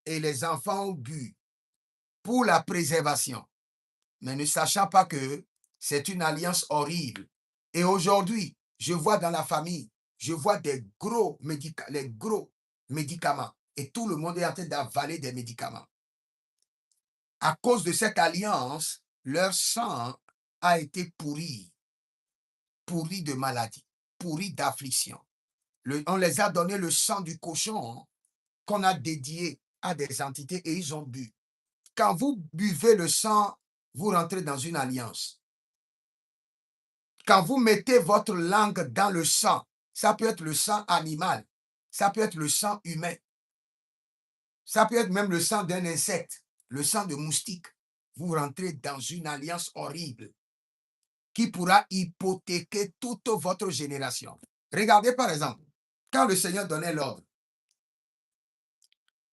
et les enfants ont bu pour la préservation, mais ne sachant pas que c'est une alliance horrible. Et aujourd'hui, je vois dans la famille, je vois les gros médicaments et tout le monde est en train d'avaler des médicaments. À cause de cette alliance, leur sang a été pourri de maladie, pourri d'affliction. On les a donné le sang du cochon qu'on a dédié à des entités et ils ont bu. Quand vous buvez le sang, vous rentrez dans une alliance. Quand vous mettez votre langue dans le sang, ça peut être le sang animal, ça peut être le sang humain, ça peut être même le sang d'un insecte, le sang de moustique. Vous rentrez dans une alliance horrible qui pourra hypothéquer toute votre génération. Regardez par exemple, quand le Seigneur donnait l'ordre,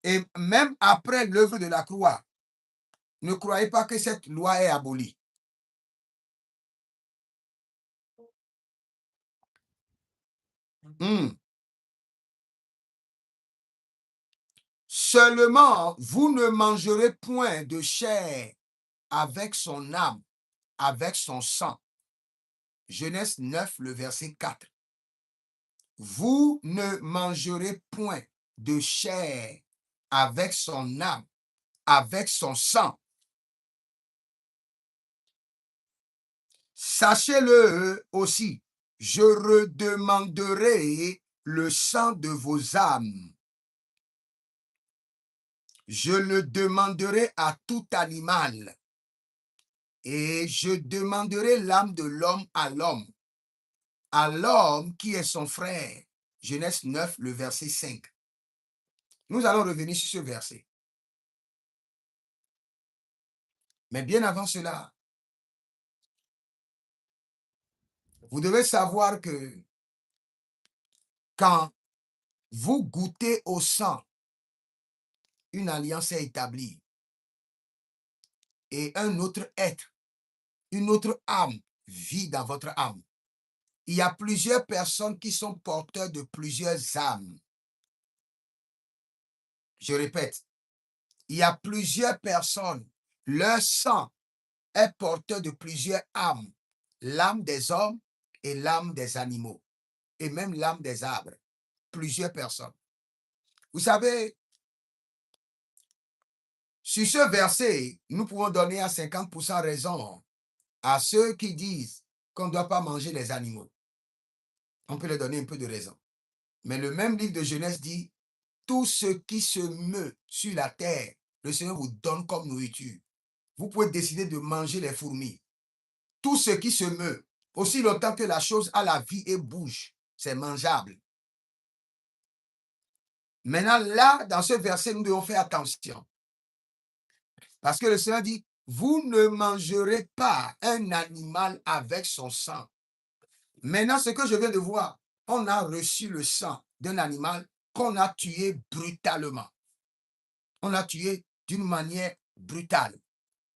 et même après l'œuvre de la croix, ne croyez pas que cette loi est abolie. Seulement, vous ne mangerez point de chair avec son âme, avec son sang. Genèse 9, le verset 4. Vous ne mangerez point de chair avec son âme, avec son sang. Sachez-le aussi, je redemanderai le sang de vos âmes. Je le demanderai à tout animal. Et je demanderai l'âme de l'homme à l'homme qui est son frère. Genèse 9, le verset 5. Nous allons revenir sur ce verset. Mais bien avant cela, vous devez savoir que quand vous goûtez au sang, une alliance est établie. Et un autre être une autre âme vit dans votre âme. Il y a plusieurs personnes qui sont porteurs de plusieurs âmes. Je répète, il y a plusieurs personnes, leur sang est porteur de plusieurs âmes. L'âme des hommes et l'âme des animaux, et même l'âme des arbres. Plusieurs personnes. Vous savez, sur ce verset, nous pouvons donner à 50% raison à ceux qui disent qu'on ne doit pas manger les animaux. On peut leur donner un peu de raison. Mais le même livre de Genèse dit, tout ce qui se meut sur la terre, le Seigneur vous donne comme nourriture. Vous pouvez décider de manger les fourmis. Tout ce qui se meut, aussi longtemps que la chose a la vie et bouge, c'est mangeable. Maintenant, là, dans ce verset, nous devons faire attention. Parce que le Seigneur dit, vous ne mangerez pas un animal avec son sang. Maintenant, ce que je viens de voir, on a reçu le sang d'un animal qu'on a tué brutalement. On l'a tué d'une manière brutale.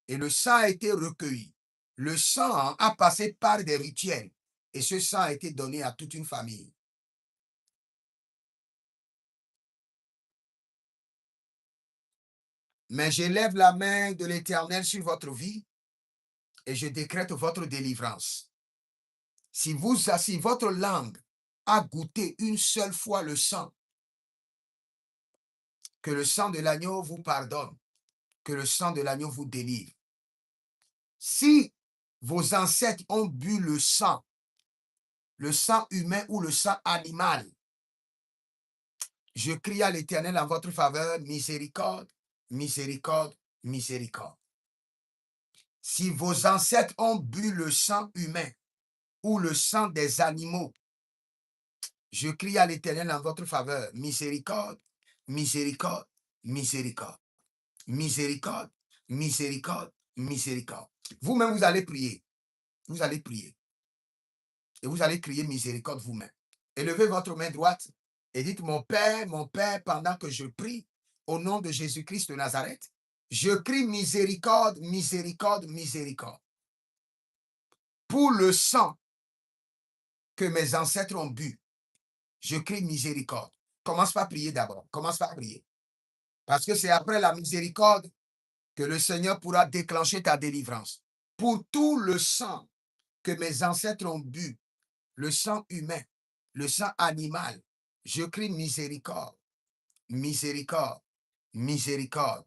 Et le sang a été recueilli. Le sang a passé par des rituels. Et ce sang a été donné à toute une famille. Mais j'élève la main de l'Éternel sur votre vie et je décrète votre délivrance. Si votre langue a goûté une seule fois le sang, que le sang de l'agneau vous pardonne, que le sang de l'agneau vous délivre. Si vos ancêtres ont bu le sang humain ou le sang animal, je crie à l'Éternel en votre faveur, miséricorde, miséricorde, miséricorde. Si vos ancêtres ont bu le sang humain ou le sang des animaux, je crie à l'Éternel en votre faveur, miséricorde, miséricorde, miséricorde, miséricorde, miséricorde, miséricorde. Vous-même, vous allez prier. Vous allez prier. Et vous allez crier miséricorde vous-même. Élevez votre main droite et dites, mon Père, pendant que je prie, au nom de Jésus-Christ de Nazareth, je crie miséricorde, miséricorde, miséricorde. Pour le sang que mes ancêtres ont bu, je crie miséricorde. Commence par prier d'abord. Commence par prier. Parce que c'est après la miséricorde que le Seigneur pourra déclencher ta délivrance. Pour tout le sang que mes ancêtres ont bu, le sang humain, le sang animal, je crie miséricorde, miséricorde, miséricorde,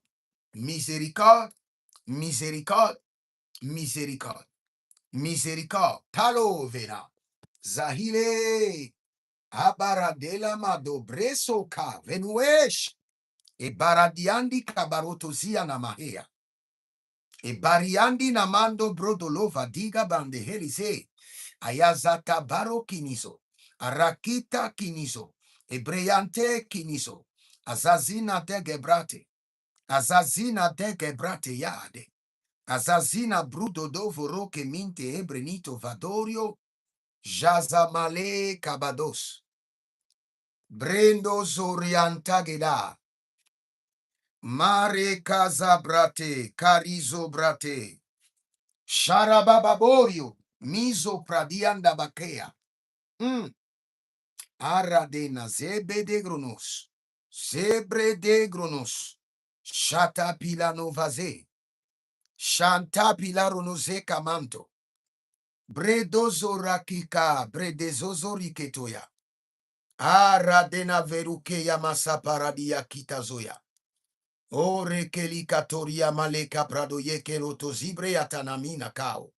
miséricorde, miséricorde, miséricorde, miséricorde. Talo vena. Zahile. Abaradela madobreso ka venuesh. E baradiandi kabarotozia na mahea. E bariandi namando brodolova diga bande helise. Ayazata baro kiniso. Arakita kiniso. Ebreyante kiniso. Azazina de gebrate. Azazina de gebrate yade. Azazina brudo dovoro ke minte ebrenito vadorio. Jazamale kabados. Brendo zoriantageda. Mare kazabrate. Karizo brate. Sharabababorio. Mizo pradianda bakea. Aradena zebe de gronos. Zebre de gronos. Shata pilano vaze. Shanta pilaronoze kamanto. Bredozo rakika. Bredezozo riketoya. Aradena verukeya masaparadia kitazoya. Ore kelikatoria maleka pradoye keloto zibre atanamina kao.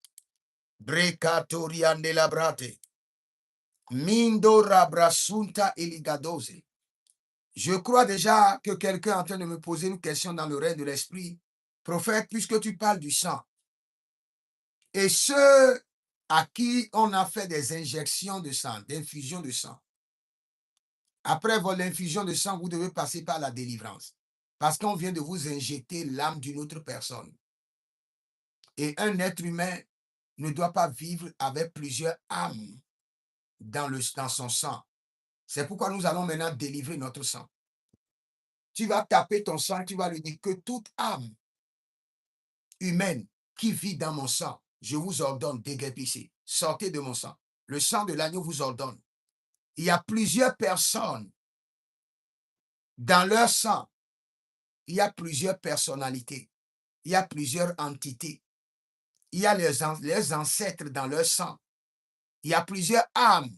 Brekatoria nelabrate. Mindo rabrasunta eligadose. Je crois déjà que quelqu'un est en train de me poser une question dans le règne de l'esprit. Prophète, puisque tu parles du sang, et ceux à qui on a fait des injections de sang, d'infusion de sang, après l'infusion de sang, vous devez passer par la délivrance. Parce qu'on vient de vous injecter l'âme d'une autre personne. Et un être humain ne doit pas vivre avec plusieurs âmes dans son sang. C'est pourquoi nous allons maintenant délivrer notre sang. Tu vas taper ton sang, tu vas lui dire que toute âme humaine qui vit dans mon sang, je vous ordonne, déguerpissez, sortez de mon sang. Le sang de l'agneau vous ordonne. Il y a plusieurs personnes dans leur sang. Il y a plusieurs personnalités. Il y a plusieurs entités. Il y a les ancêtres dans leur sang. Il y a plusieurs âmes.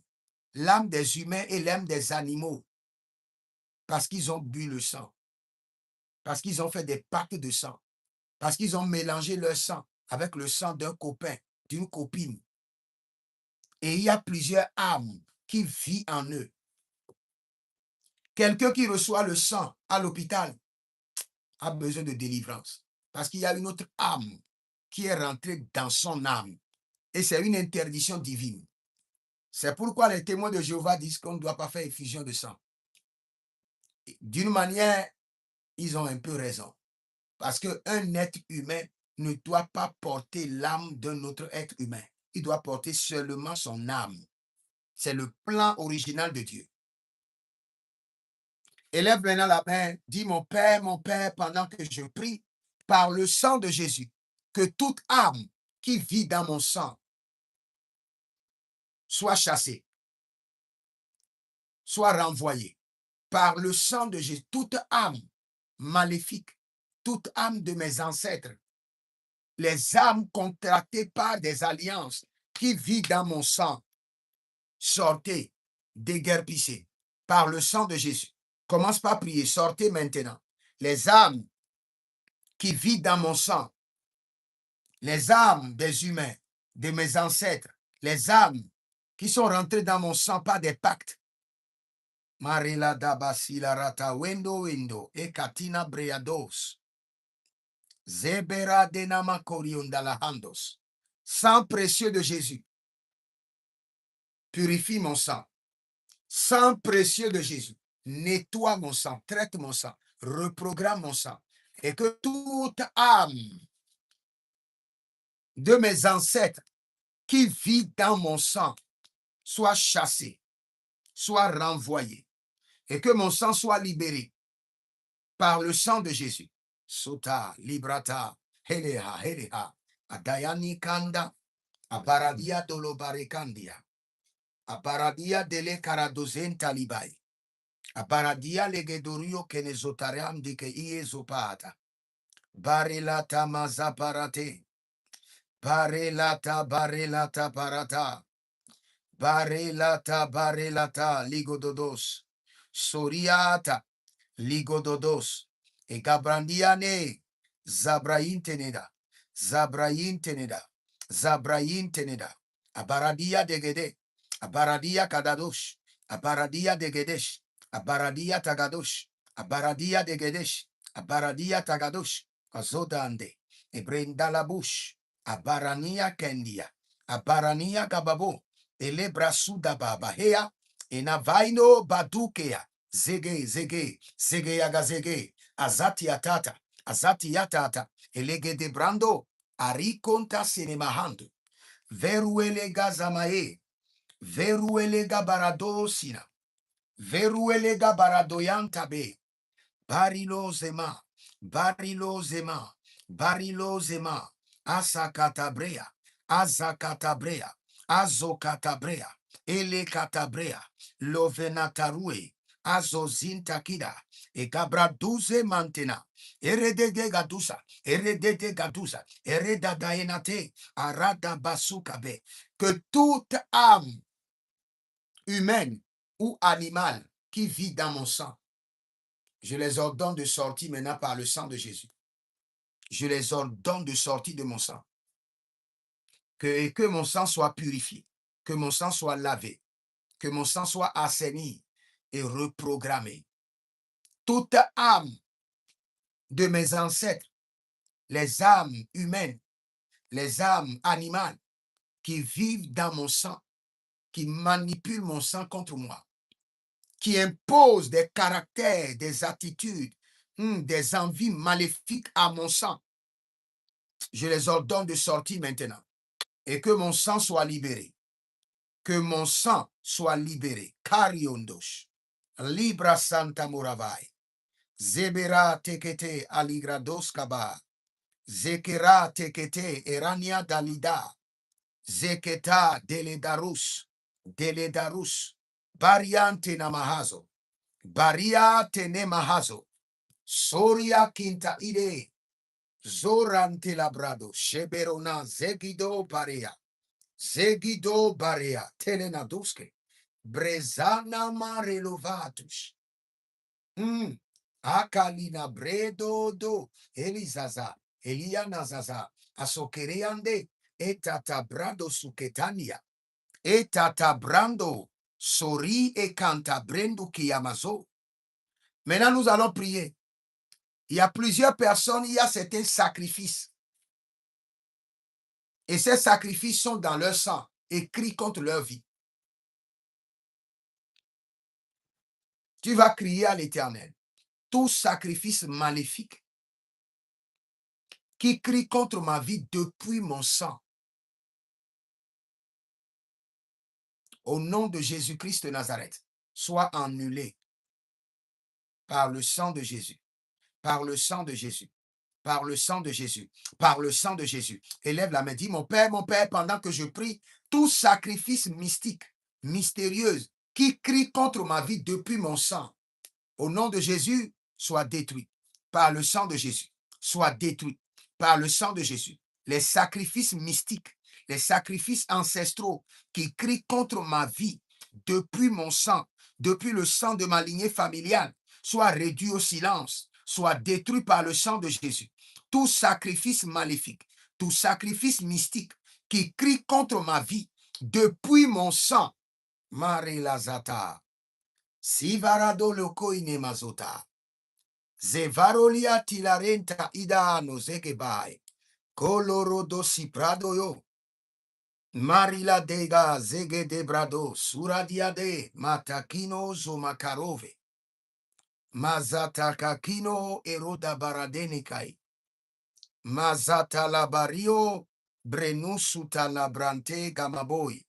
L'âme des humains et l'âme des animaux. Parce qu'ils ont bu le sang. Parce qu'ils ont fait des pactes de sang. Parce qu'ils ont mélangé leur sang avec le sang d'un copain, d'une copine. Et il y a plusieurs âmes qui vivent en eux. Quelqu'un qui reçoit le sang à l'hôpital a besoin de délivrance. Parce qu'il y a une autre âme qui est rentrée dans son âme. Et c'est une interdiction divine. C'est pourquoi les témoins de Jéhovah disent qu'on ne doit pas faire effusion de sang. D'une manière, ils ont un peu raison. Parce qu'un être humain ne doit pas porter l'âme d'un autre être humain. Il doit porter seulement son âme. C'est le plan original de Dieu. Élève maintenant la main, dis mon Père, pendant que je prie, par le sang de Jésus, que toute âme qui vit dans mon sang soit chassée, soit renvoyée. Par le sang de Jésus, toute âme maléfique, toute âme de mes ancêtres, les âmes contractées par des alliances qui vivent dans mon sang, sortez, déguerpissez, par le sang de Jésus. Commence par prier, sortez maintenant. Les âmes qui vivent dans mon sang, les âmes des humains, de mes ancêtres, les âmes qui sont rentrées dans mon sang par des pactes. Marila dabasila rata wendo e katina breados. Zebera denama koriondalahandos. Sang précieux de Jésus, purifie mon sang. Sang précieux de Jésus, nettoie mon sang, traite mon sang, reprogramme mon sang. Et que toute âme de mes ancêtres qui vit dans mon sang soit chassée, soit renvoyée. Et que mon sang soit libéré par le sang de Jésus. Sota, librata, heleha, heleha, adayani kanda, abaradia dolobarekandia, abaradia dele karadozen talibai, abaradia legedorio kenezotaram dike iezopata, barelata mazaparate, barelata barata, barelata ligododos, soriata, ligododos, e gabrandiane, zabrain teneda, abaradia degede, abaradia kadadosh, abaradia degedesh, abaradia tagadosh, abaradia degedesh, abaradia tagadosh, azodande, e brenda la bush, abarania kendia, abarania gababo, elebra sudababa hea, enavaino badukea, zege yagazege, azati yatata, elege de brando, arikonta sinemahando, veruele gazamae, veruele gabaradosina, veruele gabaradoyantabe, barilo zema, azakatabrea, azokatabrea, elekatabrea, lovenatarue, azozintakida, egabraduze mantena, eredede gadusa, eredadaenate, arada basukabe, que toute âme humaine ou animale qui vit dans mon sang, je les ordonne de sortir maintenant par le sang de Jésus. Je les ordonne de sortir de mon sang. Que mon sang soit purifié, que mon sang soit lavé, que mon sang soit assaini et reprogrammé. Toute âme de mes ancêtres, les âmes humaines, les âmes animales qui vivent dans mon sang, qui manipulent mon sang contre moi, qui imposent des caractères, des attitudes, des envies maléfiques à mon sang, je les ordonne de sortir maintenant et que mon sang soit libéré. Que mon sang soit libéré. Kariondosh. Libra Santa Moravai. Zebera tekete aligrados kaba. Zekera tekete erania dalida. Zeketa deledarus. Bariante namahazo. Baria tenemahazo. Soria quinta ide. Zorante labrado. Sheberona zegido barea. Zegido barea. Telenaduske. Brezana marelovatus. Akalina bredo do. Elizaza. Eliana zaza. Asokereande. Etata brado suketania. Etata brando. Sori e canta brendo kiamazo. Maintenant, nous allons prier. Il y a plusieurs personnes, il y a certains sacrifices. Et ces sacrifices sont dans leur sang, écrits contre leur vie. Tu vas crier à l'Éternel. Tout sacrifice maléfique qui crie contre ma vie depuis mon sang, au nom de Jésus-Christ de Nazareth, soit annulé par le sang de Jésus, par le sang de Jésus, par le sang de Jésus, par le sang de Jésus. Élève la main, dis mon Père, pendant que je prie, tout sacrifice mystique, mystérieuse, qui crie contre ma vie depuis mon sang, au nom de Jésus, soit détruit par le sang de Jésus, soit détruit par le sang de Jésus. Les sacrifices mystiques, les sacrifices ancestraux qui crient contre ma vie depuis mon sang, depuis le sang de ma lignée familiale, soient réduits au silence, soient détruits par le sang de Jésus. Tout sacrifice maléfique, tout sacrifice mystique qui crie contre ma vie depuis mon sang, Marie Lazata. Sivarado loko inemazota. Zevarolia tilarenta ida no zegebai. Colorodo si prado yo. Marila dega zege de brado. Suradia de matakino zomakarove. Mazata kakino eroda baradenekai. Mazata labario brenusuta labrante gamaboi.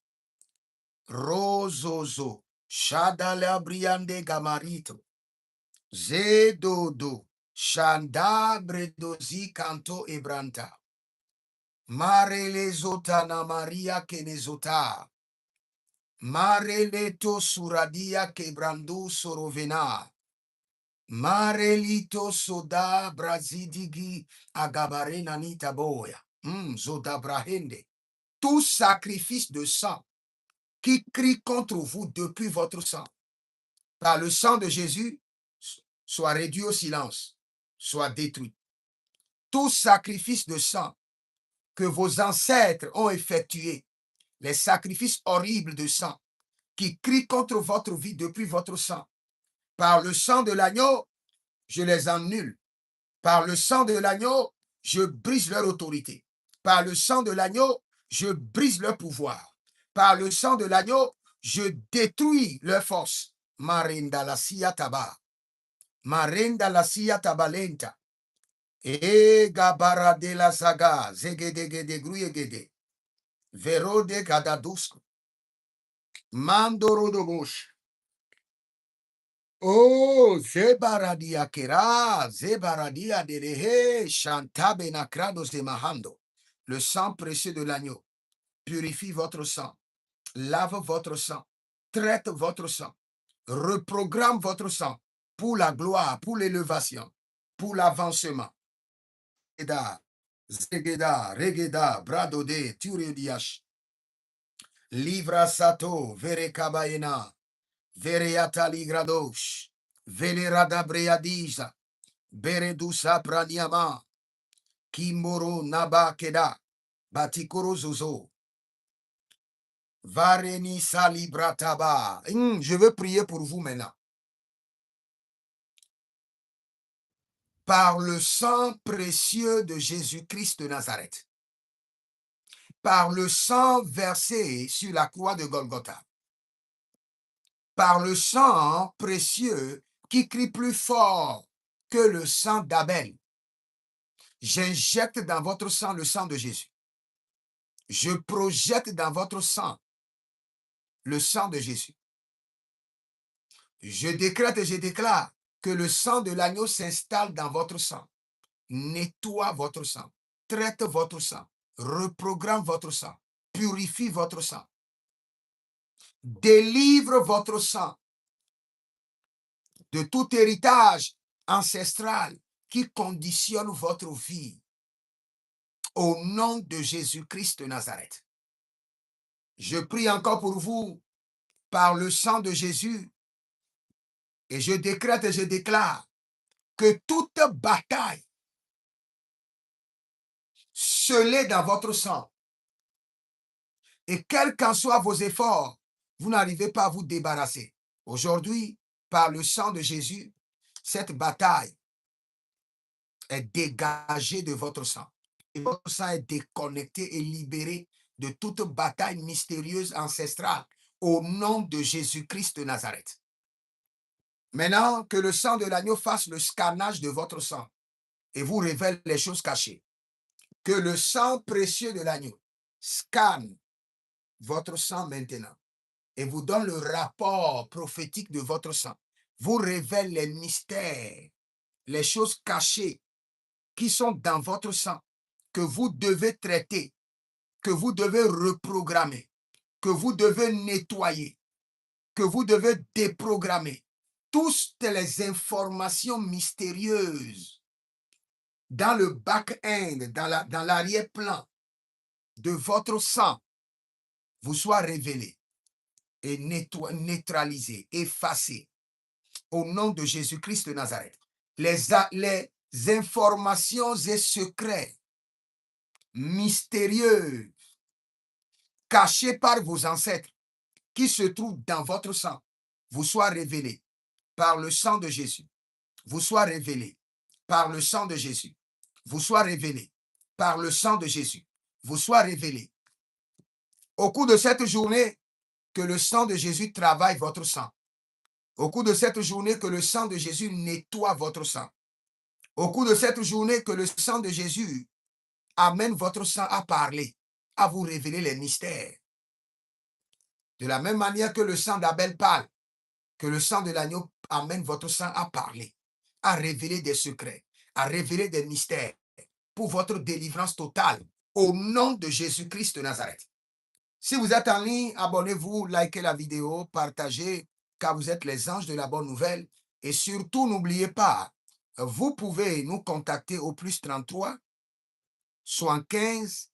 Rozozo. Shada labriande gamarito. Zedodo, Shanda bredozi canto ebranta. Mare lezota na Maria kenezota. Mare leto suradia quebrandu sorovena. Mare lito soda brazidigi agabarena nita boya. Zoda brahende. Tout sacrifice de sang qui crie contre vous depuis votre sang, par le sang de Jésus, soit réduit au silence, soit détruit. Tout sacrifice de sang que vos ancêtres ont effectué, les sacrifices horribles de sang qui crient contre votre vie depuis votre sang, par le sang de l'agneau, je les annule. Par le sang de l'agneau, je brise leur autorité. Par le sang de l'agneau, je brise leur pouvoir. Par le sang de l'agneau, je détruis leur force. Marinda la sia taba. Marinda la sia tabalenta. E gabara de la saga. Zegedegede gruyegede. Verode gadadusk. Mandoro de gauche. Oh, zebaradia kera, zebaradia de lehe, chantabe nakrados de mahando. Le sang précieux de l'agneau purifie votre sang, lave votre sang, traite votre sang, reprogramme votre sang pour la gloire, pour l'élévation, pour l'avancement. Zegeda, regeda, bradode, turiodiash, livra sato, vere kabayena, vereata ligradosh, velerada breadiza, beredusa praniama, kimoro naba keda, batikoro zozo, vareni salibrataba. Je veux prier pour vous maintenant. Par le sang précieux de Jésus-Christ de Nazareth, par le sang versé sur la croix de Golgotha, par le sang précieux qui crie plus fort que le sang d'Abel, j'injecte dans votre sang le sang de Jésus. Je projette dans votre sang le sang de Jésus. Je décrète et je déclare que le sang de l'agneau s'installe dans votre sang, nettoie votre sang, traite votre sang, reprogramme votre sang, purifie votre sang, délivre votre sang de tout héritage ancestral qui conditionne votre vie. Au nom de Jésus-Christ de Nazareth. Je prie encore pour vous par le sang de Jésus et je décrète et je déclare que toute bataille scellée dans votre sang et quels qu'en soient vos efforts, vous n'arrivez pas à vous débarrasser. Aujourd'hui, par le sang de Jésus, cette bataille est dégagée de votre sang. Et votre sang est déconnecté et libéré de toute bataille mystérieuse ancestrale au nom de Jésus-Christ de Nazareth. Maintenant, que le sang de l'agneau fasse le scannage de votre sang et vous révèle les choses cachées. Que le sang précieux de l'agneau scanne votre sang maintenant et vous donne le rapport prophétique de votre sang. Vous révèle les mystères, les choses cachées qui sont dans votre sang, que vous devez traiter, que vous devez reprogrammer, que vous devez nettoyer, que vous devez déprogrammer. Toutes les informations mystérieuses dans le back-end, dans l'arrière-plan de votre sang, vous soient révélées et neutralisées, effacées au nom de Jésus-Christ de Nazareth. Les informations et secrets mystérieux cachés par vos ancêtres qui se trouvent dans votre sang vous soient révélés par le sang de Jésus, vous soient révélés par le sang de Jésus, vous soient révélés par le sang de Jésus, vous soient révélés. Au cours de cette journée, que le sang de Jésus travaille votre sang. Au cours de cette journée, que le sang de Jésus nettoie votre sang. Au cours de cette journée, que le sang de Jésus amène votre sang à parler, à vous révéler les mystères. De la même manière que le sang d'Abel parle, que le sang de l'agneau amène votre sang à parler, à révéler des secrets, à révéler des mystères pour votre délivrance totale au nom de Jésus-Christ de Nazareth. Si vous êtes en ligne, abonnez-vous, likez la vidéo, partagez, car vous êtes les anges de la bonne nouvelle. Et surtout, n'oubliez pas, vous pouvez nous contacter au plus 33 75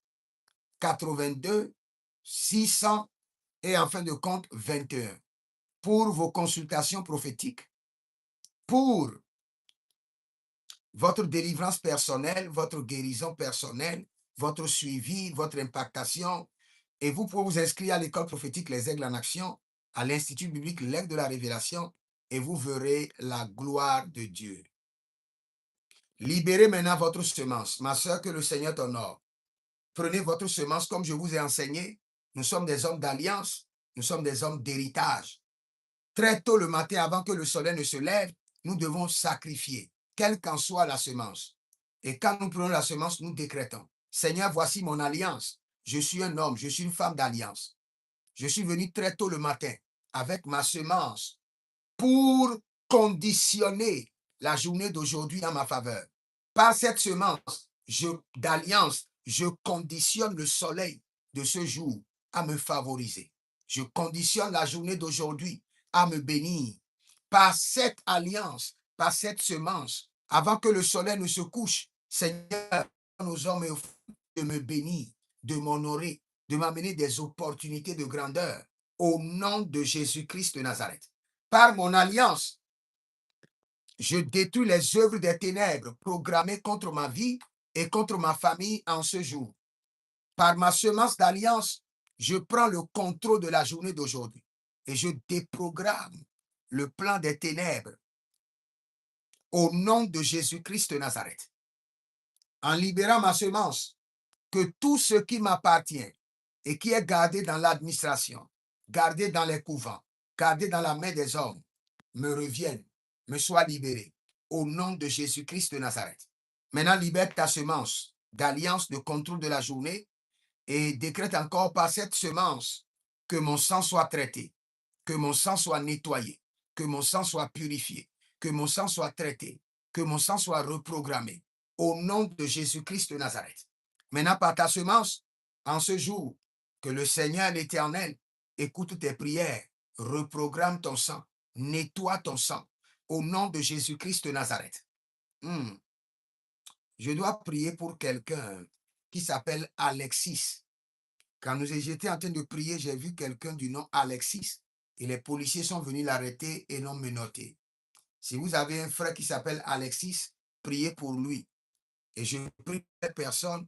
82 600 et en fin de compte 21 pour vos consultations prophétiques, pour votre délivrance personnelle, votre guérison personnelle, votre suivi, votre impactation. Et vous pouvez vous inscrire à l'école prophétique Les Aigles en Action, à l'Institut biblique L'Aigle de la Révélation, et vous verrez la gloire de Dieu. Libérez maintenant votre semence. Ma soeur, que le Seigneur t'honore. Prenez votre semence comme je vous ai enseigné. Nous sommes des hommes d'alliance, nous sommes des hommes d'héritage. Très tôt le matin, avant que le soleil ne se lève, nous devons sacrifier, quelle qu'en soit la semence. Et quand nous prenons la semence, nous décrétons, Seigneur, voici mon alliance. Je suis un homme, je suis une femme d'alliance. Je suis venu très tôt le matin avec ma semence pour conditionner la journée d'aujourd'hui en ma faveur. Par cette semence d'alliance, je conditionne le soleil de ce jour à me favoriser. Je conditionne la journée d'aujourd'hui à me bénir. Par cette alliance, par cette semence, avant que le soleil ne se couche, Seigneur, nos hommes et aux femmes de me bénir, de m'honorer, de m'amener des opportunités de grandeur au nom de Jésus-Christ de Nazareth. Par mon alliance, je détruis les œuvres des ténèbres programmées contre ma vie et contre ma famille en ce jour. Par ma semence d'alliance, je prends le contrôle de la journée d'aujourd'hui et je déprogramme le plan des ténèbres au nom de Jésus-Christ de Nazareth. En libérant ma semence, que tout ce qui m'appartient et qui est gardé dans l'administration, gardé dans les couvents, gardé dans la main des hommes, me revienne, me soit libéré au nom de Jésus-Christ de Nazareth. Maintenant, libère ta semence d'alliance de contrôle de la journée et décrète encore par cette semence que mon sang soit traité, que mon sang soit nettoyé, que mon sang soit purifié, que mon sang soit traité, que mon sang soit reprogrammé au nom de Jésus-Christ de Nazareth. Maintenant, par ta semence, en ce jour, que le Seigneur l'Éternel écoute tes prières, reprogramme ton sang, nettoie ton sang, au nom de Jésus-Christ de Nazareth. Hmm. Je dois prier pour quelqu'un qui s'appelle Alexis. Quand j'étais en train de prier, j'ai vu quelqu'un du nom Alexis et les policiers sont venus l'arrêter et l'ont menotté. Si vous avez un frère qui s'appelle Alexis, priez pour lui. Et je prie pour cette personne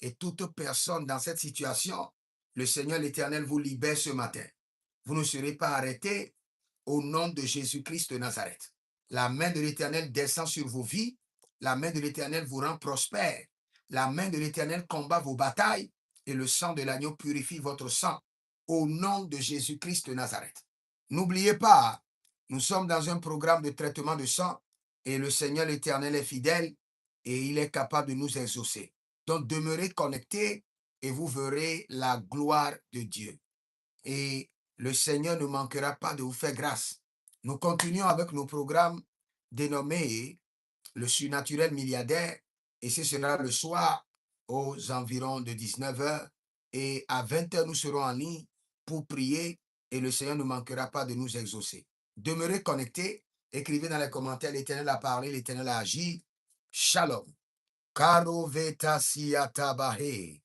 et toute personne dans cette situation. Le Seigneur l'Éternel vous libère ce matin. Vous ne serez pas arrêtés au nom de Jésus-Christ de Nazareth. La main de l'Éternel descend sur vos vies. La main de l'Éternel vous rend prospère. La main de l'Éternel combat vos batailles et le sang de l'agneau purifie votre sang au nom de Jésus-Christ de Nazareth. N'oubliez pas, nous sommes dans un programme de traitement de sang et le Seigneur l'Éternel est fidèle et il est capable de nous exaucer. Donc demeurez connectés et vous verrez la gloire de Dieu. Et le Seigneur ne manquera pas de vous faire grâce. Nous continuons avec nos programmes dénommés le surnaturel milliardaire et ce sera le soir aux environs de 19 heures et à 20 heures nous serons en ligne pour prier et le Seigneur ne manquera pas de nous exaucer. Demeurez connectés, écrivez dans les commentaires l'Éternel a parlé, l'Éternel a agi. Shalom. Karo veta siatabahe.